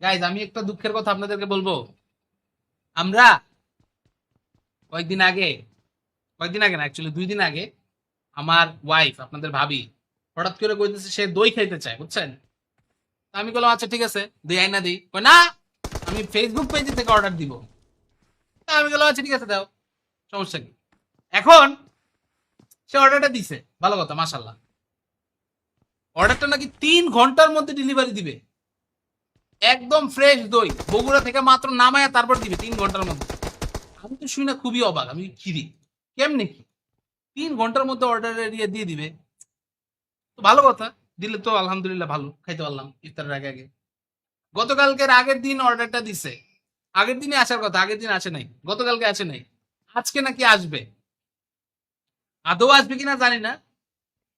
গাইজ আমি একটা দুঃখের কথা আপনাদেরকে বলবো, আমরা কয়েকদিন আগে, কয়েকদিন আগে না অ্যাকচুয়ালি 2 দিন আগে, আমার ওয়াইফ আপনাদের ভাবি হঠাৎ করে কইতেছে সে দই খাইতে চায়, বুঝছেন? তা আমি বললাম আচ্ছা ঠিক আছে, দই আইনা দিই। কই না, আমি ফেসবুক পেজ থেকে অর্ডার দিব। তা আমি বললাম আচ্ছা ঠিক আছে দাও, সমস্যা কি? এখন সে অর্ডারটা দিছে, ভালো কথা মাশাল্লাহ। অর্ডারটা নাকি 3 ঘন্টার মধ্যে ডেলিভারি দিবে, একদম ফ্রেশ দই বগুড়া থেকে মাত্র নামায়া তারপর দিবে 3 ঘন্টার মধ্যে। আমি তো শুই না খুবই অবাক, আমি কি রে, কেমনে কি 3 ঘন্টার মধ্যে অর্ডার এরিয়া দিয়ে দিবে? তো ভালো কথা, দিলে তো আলহামদুলিল্লাহ, ভালো খাইতে পারলাম ইফতারের আগে আগে। গতকালকের আগের দিন অর্ডারটা দিছে, আগের দিনে আসার কথা, আগের দিন আসে নাই, গতকালকে আসে নাই, আজকে নাকি আসবে। আদৌ আসবে কিনা জানি না,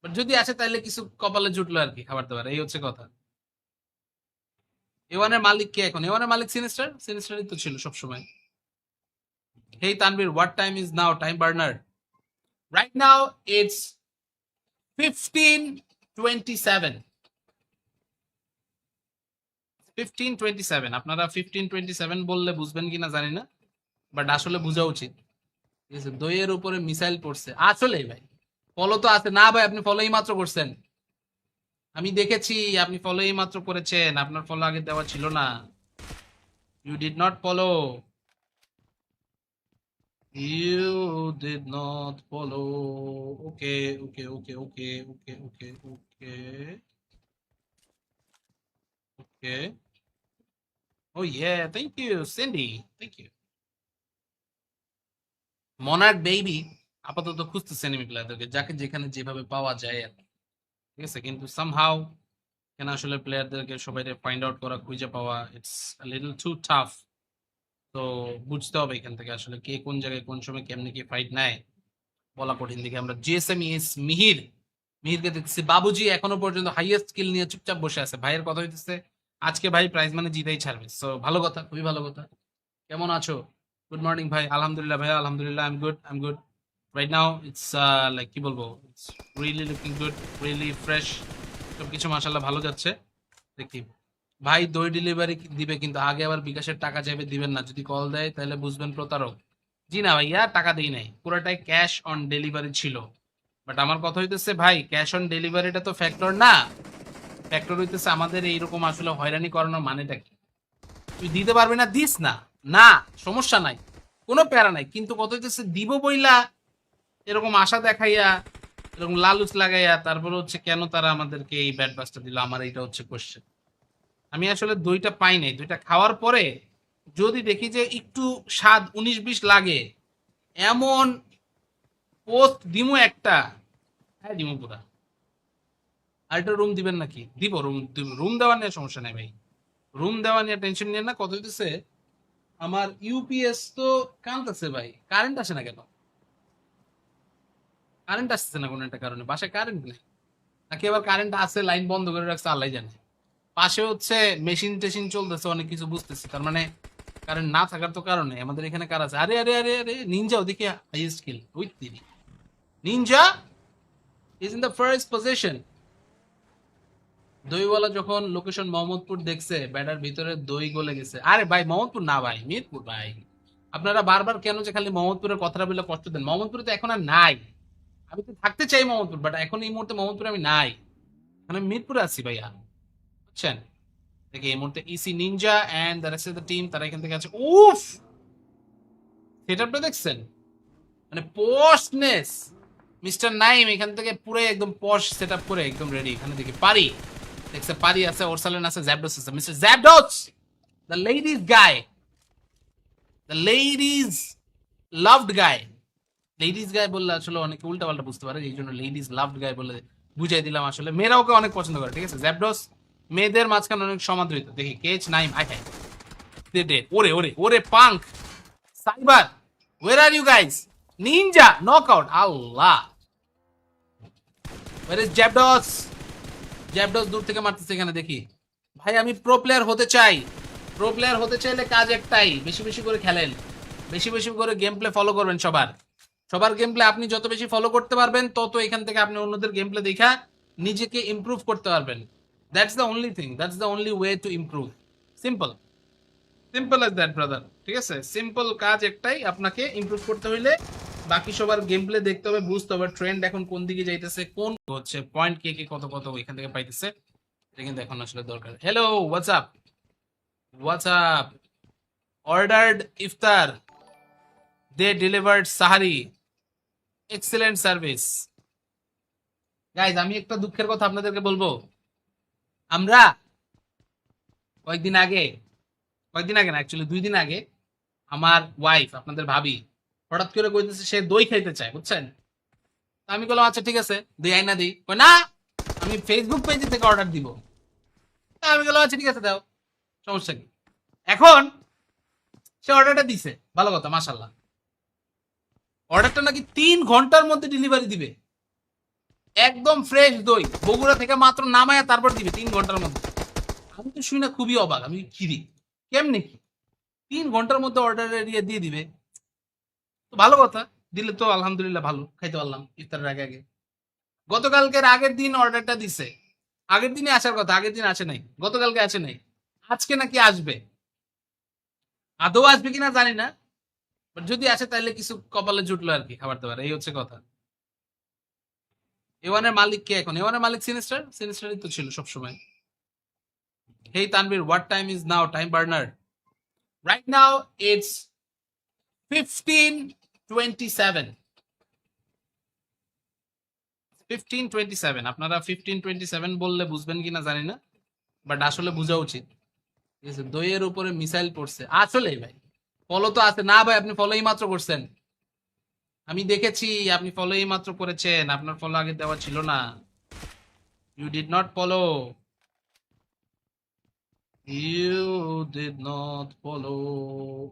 বাট যদি আসে তাহলে কিছু কপালে জুটলো আর কি, খাবার দাবার, এই হচ্ছে কথা, এওয়ানের মালিক কে এখন? এওয়ানের মালিক সিনিস্টার, সিনিস্টারই তো ছিল সবসময়। Hey Tanvir, what time is now? Time burner right now it's 15:27। 15:27। আপনারা 15:27 বললে বুঝবেন কিনা জানি না, বাট আসলে বোঝা উচিত। ঠিক আছে, দইয়ের উপরে মিসাইল পড়ছে আসলে ভাই। ফলো তো আছে না ভাই, আপনি ফলোই মাত্র করছেন। আমি দেখেছি আপনি ফলোই মাত্র করেছেন, আপনার ফলো আগে দেওয়া ছিল না। You did not follow, you did not follow. Okay okay okay okay okay okay okay okay. Oh yeah, thank you Cindy, thank you. Monarch baby আপাতত খুঁজতেছে এনিমি প্লেয়ারদেরকে, যাকে যেখানে যেভাবে পাওয়া যায় আর কি। ঠিক আছে, কিন্তু সামহাউ কেন আসলে প্লেয়ারদেরকে সবাই ফাইন্ড আউট করা, খুঁজে পাওয়া, ইটস লিটল টু টাফ। তো বুঝতে হবে এখান থেকে আসলে কে কোন জায়গায় কোন সময় কেমনে কি ফাইট নেয়, বলা কঠিন। দিকে আমরা জিএসএম ইস মিহির, মিহিরকে দেখতেছি বাবুজি এখনো পর্যন্ত হাইয়েস্ট স্কিল নিয়ে চুপচাপ বসে আছে। ভাইয়ের কথা হইতেছে আজকে ভাই প্রাইজ মানে জিতেই ছাড়বে। সো ভালো কথা, খুবই ভালো কথা। কেমন আছো? গুড মর্নিং ভাই। আলহামদুলিল্লাহ ভাইয়া, আলহামদুলিল্লাহ, I am good, I am good. Right now it's like কি বলবো, it's really looking good, really fresh. সবকিছু মাশাআল্লাহ ভালো যাচ্ছে। দেখি ভাই দই ডেলিভারি দিবে, কিন্তু আগে আবার বিকাশের টাকা চাইবে, দিবেন না। যদি কল দেয় তাহলে বুঝবেন প্রতারক। জি না ভাইয়া, টাকা দিই নাই, পুরোটাই ক্যাশ অন ডেলিভারি ছিল। বাট আমার কথা হইতেছে ভাই, ক্যাশ অন ডেলিভারিটা তো ফ্যাক্টর না। ফ্যাক্টর হইতেছে আমাদের এইরকম আসলে হয়রানি করানোর মানেটা কি? তুই দিতে পারবি না, দিস না, না সমস্যা নাই, কোনো প্যারা নাই। কিন্তু কত হইতেছে দিব বইলা এরকম আশা দেখাইয়া, এরকম লালুচ লাগাইয়া, তারপরে হচ্ছে কেন তারা আমাদেরকে এই ব্যাড বাসটা দিল, আমার এইটা হচ্ছে কোশ্চেন। আমি আসলে দইটা পাই নাই, দইটা খাওয়ার পরে যদি দেখি যে একটু স্বাদ 19-20 লাগে, এমন পোস্ট দিমু একটা, হ্যাঁ দিমু পুরা। আর একটা রুম দিবেন নাকি? দিব, রুম রুম দেওয়া নিয়ে সমস্যা নাই ভাই, রুম দেওয়া নিয়ে টেনশন নিয়ে না। কত হইতেছে আমার ইউপিএস তো কানতেছে ভাই, কারেন্ট আসে না কেন? কারেন্ট আসছে না কোনো একটা কারণে, বাসায় কারেন্ট নেই নাকি আবার কারেন্ট আছে লাইন বন্ধ করে রাখছে আল্লাহ জানে। পাশে হচ্ছে মেশিন টেশিন চলতেছে অনেক কিছু, বুঝতেছি। তার মানে কারেন্ট না থাকার তো কারণে আমাদের এখানে কার আছে? আরে আরে আরে আরে, নিনজা ওদিকে highest kill with Tiri. Ninja is in the first position. দইওয়ালা যখন লোকেশন মোহাম্মদপুর দেখছে, ব্যাটার ভিতরে দই গলে গেছে। আরে ভাই মোহাম্মদপুর না ভাই, মিরপুর ভাই। আপনারা বারবার কেন যে খালি মোহাম্মদপুরের কথাটা বলে কষ্ট দেন? মোহাম্মদপুরে তো এখন আর নাই। আমি তো থাকতে চাই মোহাম্মদপুর, বাট এখন এই মুহূর্তে মোহাম্মদপুরে আমি নাই, মানে মিরপুরে আছি ভাইয়া, বুঝছেন? দেখি এই মুহূর্তে EC Ninja and the rest of the team তারা এখান থেকে আছে। উফ, সেটআপটা দেখছেন? মানে পশনেস। মিস্টার নাইম এখান থেকে পুরো একদম পশ সেটআপ করে একদম রেডি। এখানে দেখি পারি, দেখছে পারি আছে, ওরসালেন আছে, জ্যাবডোস আছে। মিস্টার জ্যাবডোস, the ladies guy, the ladies loved guy. Ladies guy বললে আসলে অনেকে উল্টা পাল্টা বুঝতে পারে, এই জন্য লেডিজ লাভড গাই বলে বুঝাই দিলাম। আসলে মেয়েরা ওকে অনেক পছন্দ করে। ঠিক আছে, জ্যাবডোস মেয়েদের মাঝখানে অনেক সমাদৃত। দেখি কেচ নাইম, আই হাই ডে, ওরে ওরে ওরে punk cyber, where are you guys? Ninja knockout, আল্লাহ। ওয়ার ইজ জ্যাবডস? জ্যাবডস দূর থেকে মারতেছে এখানে। দেখি ভাই, আমি প্রো প্লেয়ার হতে চাই। প্রো প্লেয়ার হতে চাইলে কাজ একটাই, বেশি বেশি করে খেলেন, বেশি বেশি করে গেম প্লে ফলো করবেন। সবার সবার গেম প্লে আপনি যত বেশি ফলো করতে পারবেন, তত এখান থেকে আপনি অন্যদের গেম প্লে দেখা নিজেকে ইমপ্রুভ করতে পারবেন। That's the only thing, that's the only way to improve. Simple, simple as that brother. ঠিক আছে, সিম্পল কাজ একটাই, আপনাকে ইমপ্রুভ করতে হইলে বাকি সবার গেম প্লে দেখতে হবে, বুঝতে হবে ট্রেন্ড এখন কোন দিকে যাইতেছে, কোন হচ্ছে পয়েন্ট কে কে কত কত এখান থেকে পাইতেছে। এটা কিন্তু এখন আসলে দরকার। Hello, what's up, what's up? Ordered ইফতার, দে ডেলিভার্ড সাহারি, এক্সেলেন্ট সার্ভিস। গাইজ আমি একটা দুঃখের কথা আপনাদেরকে বলবো। আমরা কয়েকদিন আগে, কয়েকদিন আগে না অ্যাকচুয়ালি 2 দিন আগে, আমার ওয়াইফ আপনাদের ভাবি হঠাৎ করে কইতেছে সে দই খাইতে চায়, বুঝছেন? তা আমি বললাম আচ্ছা ঠিক আছে, দিই আইনা দিই। কই না, আমি ফেসবুক পেজ থেকে অর্ডার দিব। তা আমি বললাম আচ্ছা ঠিক আছে দাও, সমস্যা কি? এখন সে অর্ডারটা দিছে, ভালো কথা মাশাল্লাহ। অর্ডারটা নাকি 3 ঘন্টার মধ্যে ডেলিভারি দিবে, একদম ফ্রেশ দই বগুড়া থেকে মাত্র নামায়া তারপর দিবে 3 ঘন্টার মধ্যে। আমি তো শুনি না, খুবই অবাক আমি, কি রে, কেমনে কি 3 ঘন্টার মধ্যে অর্ডার এরিয়া দিয়ে দিবে? তো ভালো কথা, দিলে তো আলহামদুলিল্লাহ, ভালো খাইতে পারলাম ইফতারের আগে আগে। গতকালকের আগের দিন অর্ডারটা দিছে, আগের দিনে আসার কথা, আগের দিন আসে নাই, গতকালকে আসে নাই, আজকে নাকি আসবে। আদৌ আসবে কিনা জানি না, বাট যদি আসে তাহলে কিছু কপালে জুটলো আর কি, খাবার দাবার, এই হচ্ছে কথা। এওয়ানের মালিক কে এখন? এওয়ানের মালিক সিনিস্টার, সিনিস্টারই তো ছিল সবসময়। Hey Tanvir, what time is now, time burner? Right now it's 15:27। 15:27, আপনারা 15:27 বললে বুঝবেন কিনা জানি না, বাট আসলে বোঝা উচিত। ঠিক আছে, দইয়ের উপরে মিসাইল পড়ছে আসলেই ভাই। ফলো তো আছে না ভাই, আপনি ফলোই মাত্র করছেন, আমি দেখেছি আপনি ফলোই মাত্র করেছেন, আপনার ফলো আগে দেওয়া ছিল না। You did not follow, you did not follow.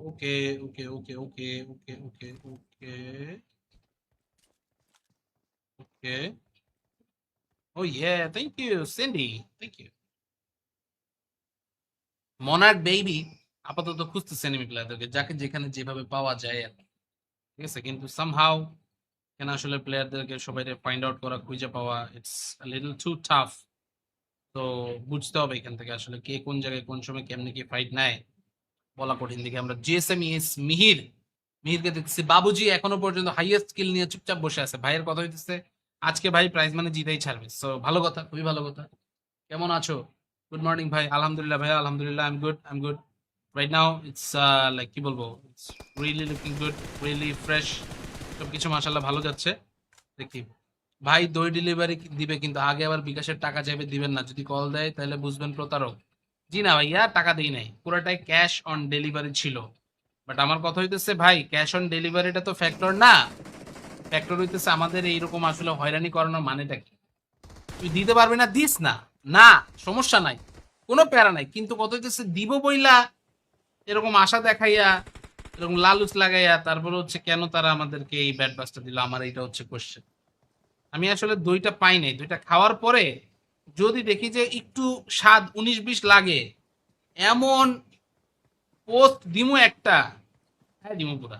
Okay okay okay okay okay okay okay okay. Oh yeah, thank you Cindy, thank you. Monarch baby আপাতত খুঁজতেছে এনিমি প্লেয়ারদেরকে, যাকে যেখানে যেভাবে পাওয়া যায় আর কি। ঠিক আছে, কিন্তু সামহাউ কেন আসলে প্লেয়ারদেরকে সবাই ফাইন্ড আউট করা, খুঁজে পাওয়া, ইটস লিটল টু টাফ। তো বুঝতে হবে এখান থেকে আসলে কে কোন জায়গায় কোন সময় কেমনে কি ফাইট নেয়, বলা কঠিন। দিকে আমরা জিএসএম ইএস মিহির, মিহিরকে দেখছি বাবুজি এখনো পর্যন্ত হাইয়েস্ট স্কিল নিয়ে চুপচাপ বসে আছে, ভাইয়ের কথা হইতেছে আজকে ভাই প্রাইজ মানে জিতেই ছাড়বে, সো ভালো কথা, খুবই ভালো কথা। কেমন আছো? গুড মর্নিং ভাই। আলহামদুলিল্লাহ ভাইয়া, আলহামদুলিল্লাহ, I am good, I am good. Right now it's like কি বলবো, it's really looking good, really fresh, সবকিছু মাশাআল্লাহ ভালো যাচ্ছে। দেখি ভাই, দই ডেলিভারি দিবে কিন্তু আগে আবার বিকাশের টাকা চাইবে, দিবেন না, যদি কল দেয় তাহলে বুঝবেন প্রতারক। জি না ভাইয়া, টাকা দেই নাই, পুরোটাই ক্যাশ অন ডেলিভারি ছিল। বাট আমার কথা হইতেছে ভাই, ক্যাশ অন ডেলিভারিটা তো ফ্যাক্টর না, ফ্যাক্টর হইতেছে আমাদের এইরকম আসলে হয়রানি করানোর মানেটা কি? তুই দিতে পারবি না, দিস না, না সমস্যা নাই, কোনো প্যারা নাই, কিন্তু কত হইতেছে দিব বইলা এরকম আশা দেখাইয়া, এরকম লালুচ লাগাইয়া, তারপরে হচ্ছে কেন তারা আমাদেরকে এই ব্যাড বাসটা দিল, আমার এইটা হচ্ছে কোশ্চেন। আমি আসলে দইটা পাই নাই, দইটা খাওয়ার পরে যদি দেখি যে একটু স্বাদ 19-20 লাগে, এমন পোস্ট দিমু একটা, হ্যাঁ দিমু পুরা।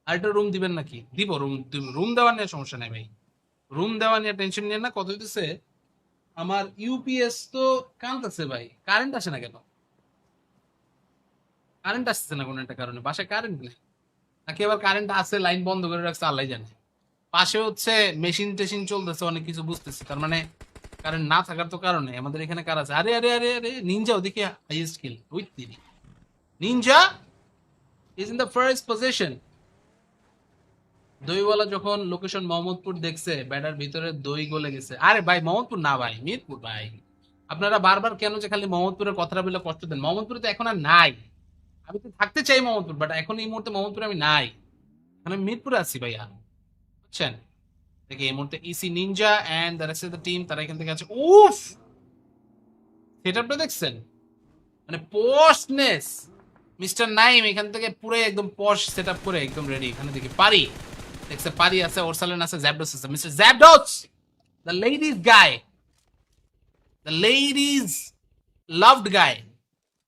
আর একটা রুম দিবেন নাকি? দিব, রুম, রুম দেওয়া নিয়ে সমস্যা নাই ভাই, রুম দেওয়া নিয়ে টেনশন নিয়ে না। কত হইতেছে আমার ইউপিএস তো কানতেছে ভাই, কারেন্ট আসে না কেন? কারেন্ট আসছে না কোনো একটা কারণে, বাসায় কারেন্ট নেই, নাকি আবার কারেন্ট আছে লাইন বন্ধ করে রাখছে আল্লাহ জানে। পাশে হচ্ছে মেশিন টেশিন চলতেছে, অনেক কিছু বুঝতেছি, তার মানে কারেন্ট না থাকার তো কারণে আমাদের এখানে কার আছে? আরে আরে আরে আরে, নিনজা ওদিকে highest kill with Tiri, Ninja is in the first position. দইওয়ালা যখন লোকেশন মোহাম্মদপুর দেখছে, ব্যাটার ভিতরে দই গলে গেছে। আরে ভাই মোহাম্মদপুর না ভাই, মিরপুর ভাই। আপনারা বারবার কেন যে খালি মোহাম্মদপুরের কথাটা বলে কষ্ট দেন? মোহাম্মদপুরে তো এখন আর নাই, আমি তো থাকতে চাই মোহাম্মদপুর, বাট এখন এই মুহূর্তে মোহাম্মদপুরে আমি নাই, এখন আমি মিরপুরে আছি ভাইয়া, বুঝছেন? দেখি এই মুহূর্তে EC Ninja and the rest of the team তারা এখান থেকে আছে। উফ, সেটআপটা দেখছেন, মানে পশনেস। মিস্টার নাইম এখান থেকে পুরো একদম পশ সেটআপ করে একদম রেডি। এখানে দেখি পারি, দেখছে পারি আছে, ওরসালেন আছে, জ্যাবডস আছে, মিস্টার জ্যাবডস, the ladies guy, the ladies loved guy.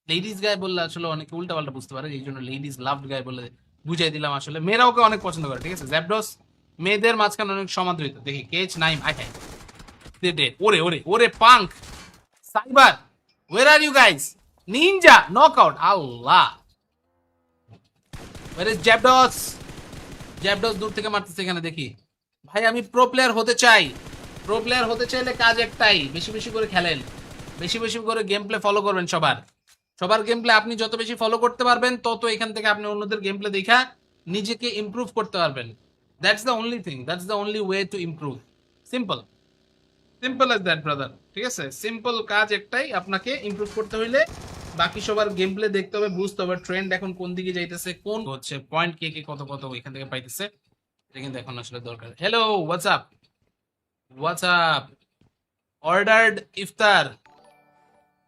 Ladies guy বললে আসলে অনেকে উল্টা পাল্টা বুঝতে পারে, এই জন্য লেডিজ লাভড গাই বলে বুঝাই দিলাম। আসলে মেয়েরা ওকে অনেক পছন্দ করে, ঠিক আছে? জ্যাবডস মেয়েদের মাঝখানে অনেক সমাদৃত। দেখি কেচ নাইম, হাই হাই, ওরে ওরে ওরে punk, cyber, where are you guys? Ninja knockout, আল্লাহ, ওয়ার ইজ জ্যাবডস? জ্যাবডস দূর থেকে মারতেছে এখানে, দেখি ভাই আমি প্রো প্লেয়ার হতে চাই। প্রো প্লেয়ার হতে চাইলে কাজ একটাই, বেশি বেশি করে খেলেন, বেশি বেশি করে গেম প্লে ফলো করবেন। সবার সবার গেম প্লে আপনি যত বেশি ফলো করতে পারবেন, তত এখান থেকে আপনি অন্যদের গেম প্লে দেখা নিজেকে ইমপ্রুভ করতে পারবেন। That's the only thing, that's the only way to improve. Simple, simple as that brother, ঠিক আছে? সিম্পল কাজ একটাই, আপনাকে ইমপ্রুভ করতে হইলে বাকি সবার গেম প্লে দেখতে হবে, বুঝতে হবে ট্রেন্ড এখন কোন দিকে যাইতেছে, কোন হচ্ছে পয়েন্ট কে কে কত কত এখান থেকে পাইতেছে, এটা কিন্তু এখন আসলে দরকার। Hello, what's up, what's up? Ordered ইফতার,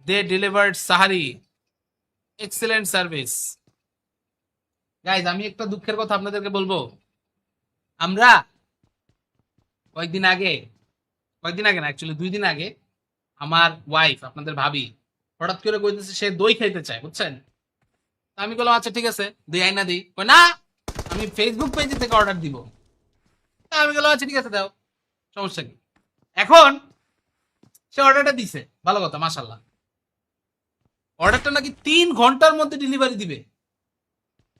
দে ডেলিভার্ড সাহারি, এক্সেলেন্ট সার্ভিস। গাইজ আমি একটা দুঃখের কথা আপনাদেরকে বলবো, আমরা কয়েকদিন আগে, কয়েকদিন আগে না অ্যাকচুয়ালি 2 দিন আগে আমার ওয়াইফ, আপনাদের ভাবি, হঠাৎ করে কইতেছে সে দই খাইতে চায়, বুঝছেন? তা আমি বললাম আচ্ছা ঠিক আছে, দিই আইনা দিই। কই না, আমি ফেসবুক পেজে থেকে অর্ডার দিব। তা আমি বললাম আচ্ছা ঠিক আছে দাও, সমস্যা কি। এখন সে অর্ডারটা দিছে, ভালো কথা, মাশাল্লাহ। অর্ডারটা নাকি 3 ঘন্টার মধ্যে ডেলিভারি দিবে,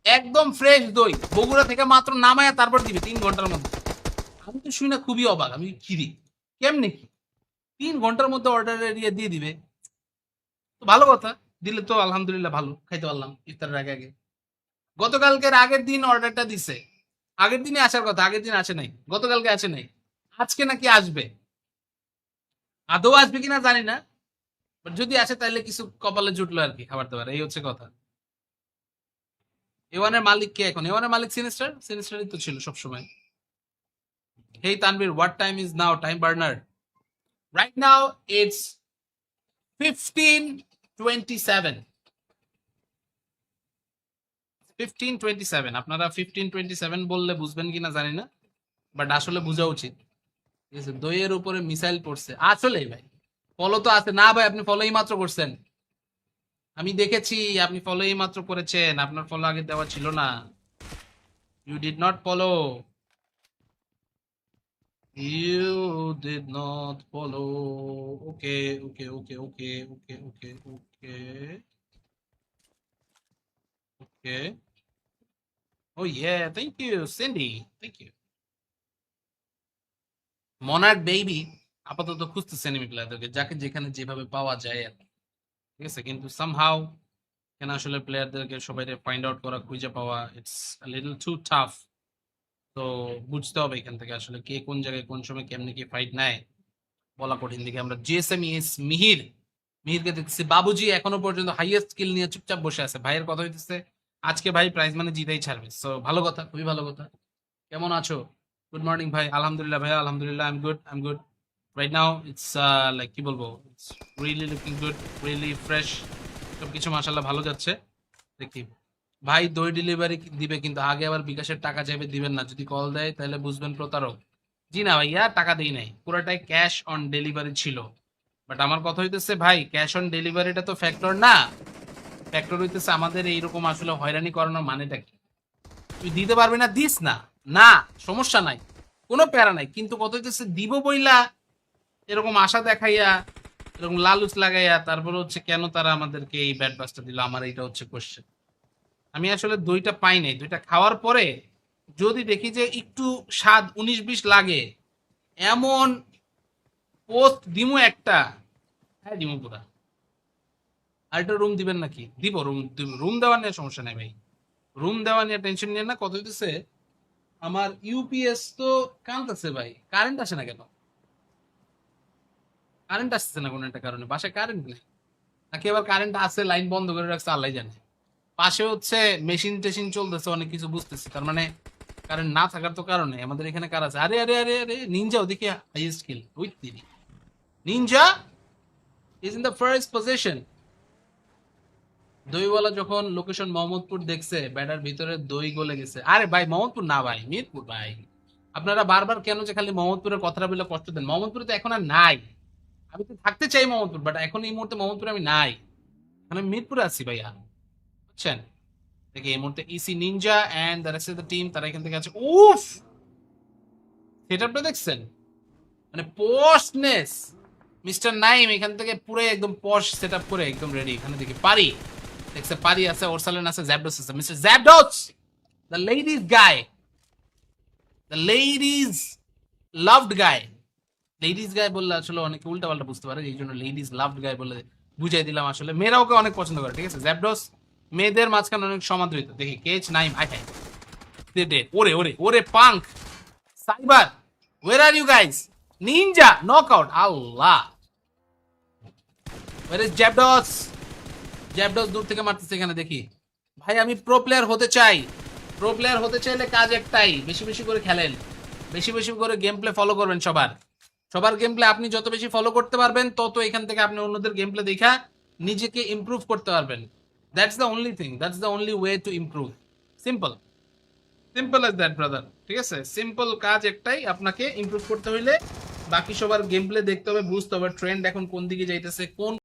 একদম ফ্রেশ দই বগুড়া থেকে মাত্র নামায়া তারপর দিবে 3 ঘন্টার মধ্যে। আমি তো শুই না খুবই অবাক, আমি খিরি কেমনে কি 3 ঘন্টার মধ্যে অর্ডার এরিয়া দিয়ে দিবে। তো ভালো কথা, দিলে তো আলহামদুলিল্লাহ, ভালো খাইতে পারলাম ইফতারের আগে আগে। গতকালকের আগের দিন অর্ডারটা দিছে, আগের দিনে আসার কথা, আগের দিন আসে নাই, গতকালকে আসে নাই, আজকে নাকি আসবে। আদৌ আসবে কিনা জানি না, বাট যদি আসে তাহলে কিছু কপালে জুটলো আর কি, খাবার দাবার, এই হচ্ছে কথা। এওয়ানের মালিক কে এখন? এওয়ানের মালিক সিনিস্টার, সিনিস্টারই তো ছিল সবসময়। Hey Tanvir, what time is now? Time burner, right now it's 15:27। 15:27, আপনারা 15:27 বললে বুঝবেন কিনা জানি না, বাট আসলে বোঝা উচিত। ঠিক আছে, দইয়ের উপরে মিসাইল পড়ছে আসলেই ভাই। ফলো তো আছে না ভাই, আপনি ফলোই মাত্র করছেন, আমি দেখেছি আপনি ফলোই মাত্র করেছেন, আপনার ফলো আগে দেওয়া ছিল না। You did not follow, you did not follow. Okay okay okay okay okay okay okay okay. Oh yeah, thank you Cindy, thank you. Monarch baby আপাতত খুঁজতেছে এনিমি প্লেয়ারদেরকে, যাকে যেখানে যেভাবে পাওয়া যায় আর কি। ঠিক আছে, কিন্তু সামহাউ কেন আসলে প্লেয়ারদেরকে সবাই ফাইন্ড আউট করা, খুঁজে পাওয়া, ইটস লিটল টু টাফ। তো বুঝতে হবে এখান থেকে আসলে কে কোন জায়গায় কোন সময় কেমনে কি ফাইট নেয়, বলা কঠিন। দিকে আমরা জিএসএম ইএস মিহির, মিহিরকে দেখছি বাবুজি এখনো পর্যন্ত হাইয়েস্ট স্কিল নিয়ে চুপচাপ বসে আছে। ভাইয়ের কথা হইতেছে আজকে ভাই প্রাইজ মানে জিতেই ছাড়বে, সো ভালো কথা, খুবই ভালো কথা। কেমন আছো? গুড মর্নিং ভাই। আলহামদুলিল্লাহ ভাইয়া, আলহামদুলিল্লাহ, I am good, I am good. Right now it's like কি বলবো, it's really looking good, really fresh, সবকিছু মাশাআল্লাহ ভালো যাচ্ছে। দেখি ভাই দই ডেলিভারি দিবে, কিন্তু আগে আবার বিকাশের টাকা চাইবে, দিবেন না। যদি কল দেয় তাহলে বুঝবেন প্রতারক। জি না ভাইয়া, টাকা দেই নাই, পুরোটাই ক্যাশ অন ডেলিভারি ছিল। বাট আমার কথা হইতেছে ভাই, ক্যাশ অন ডেলিভারিটা তো ফ্যাক্টর না। ফ্যাক্টর হইতেছে আমাদের এইরকম আসলে হয়রানি করানোর মানেটা কি? তুই দিতে পারবি না, দিস না, না সমস্যা নাই, কোনো প্যারা নাই, কিন্তু কত হইতেছে দিব বইলা এরকম আশা দেখাইয়া, এরকম লালুচ লাগাইয়া, তারপর হচ্ছে কেন তারা আমাদেরকে এই ব্যাড বাসটা দিল, আমার এইটা হচ্ছে কোশ্চেন। আমি আসলে দইটা পাই নাই, দইটা খাওয়ার পরে যদি দেখি যে একটু স্বাদ 19-20 লাগে, এমন পোস্ট দিমু একটা, হ্যাঁ দিমু পুরা। আরেকটা রুম দিবেন নাকি? দিব, রুম রুম দেওয়া নিয়ে সমস্যা নাই ভাই, রুম দেওয়া নিয়ে টেনশন নিয়ে না। কত হইতেছে আমার ইউপিএস তো কাঁদতেছে ভাই, কারেন্ট আসে না কেন? কারেন্ট আসতেছে না কোনো একটা কারণে, বাসায় কারেন্ট নেই, নাকি আবার কারেন্ট আছে লাইন বন্ধ করে রাখছে আল্লাহ জানে। পাশে হচ্ছে মেশিন টেশিন চলতেছে, অনেক কিছু বুঝতেছি, তার মানে কারেন্ট না থাকার তো কারণে আমাদের এখানে কার আছে? আরে আরে আরে আরে, নিনজাও দেখি highest kill with Tiri, Ninja is in the first position. দইওয়ালা যখন লোকেশন মোহাম্মদপুর দেখছে, ব্যাটার ভিতরে দই গলে গেছে। আরে ভাই মোহাম্মদপুর না ভাই, মিরপুর ভাই। আপনারা বারবার কেন যে খালি মোহাম্মদপুরের কথাটা বলে কষ্ট দেন? মোহাম্মদপুরে তো এখন আর নাই, আমি তো থাকতে চাই মোহাম্মদপুর, বাট এখন এই মুহূর্তে মোহাম্মদপুরে আমি নাই, এখন আমি মিরপুরে আছি ভাইয়া, বুঝছেন? দেখি এই মুহূর্তে EC Ninja and the rest of the team তারা এখান থেকে আছে। উফ, সেটআপটা দেখছেন, মানে পশনেস। মিস্টার নাইম এখান থেকে পুরো একদম পশ সেটআপ করে একদম রেডি। এখানে দেখি পারি, দেখছে পারি আছে, ওরসালেন আছে, জ্যাবডস আছে। মিস্টার জ্যাবডস, the ladies guy, the ladies loved guy. Ladies guy বললে আসলে অনেকে উল্টা পাল্টা বুঝতে পারে, এই জন্য লেডিজ লাভড গাই বলে বুঝাই দিলাম। আসলে মেয়েরা ওকে অনেক পছন্দ করে, ঠিক আছে? জ্যাবডস মেয়েদের মাঝখানে অনেক সমাদৃত। দেখি কেচ নাইম, হাই হাই, ওরে ওরে ওরে punk, cyber, where are you guys? Ninja knockout, আল্লাহ। ওয়ার ইজ জ্যাবডস? জ্যাবডস দূর থেকে মারতেছে এখানে, দেখি। ভাই আমি প্রো প্লেয়ার হতে চাই, প্রো প্লেয়ার হতে চাইলে কাজ একটাই, বেশি বেশি করে খেলেন, বেশি বেশি করে গেম প্লে ফলো করবেন। সবার সবার গেম প্লে আপনি যত বেশি ফলো করতে পারবেন, তত এখান থেকে আপনি অন্যদের গেম প্লে দেখা নিজেকে ইমপ্রুভ করতে পারবেন। That's the only thing, that's the only way to improve. Simple, simple as that brother, ঠিক আছে? সিম্পল কাজ একটাই, আপনাকে ইমপ্রুভ করতে হইলে বাকি সবার গেম প্লে দেখতে হবে, বুঝতে হবে ট্রেন্ড এখন কোন দিকে যাইতেছে, কোন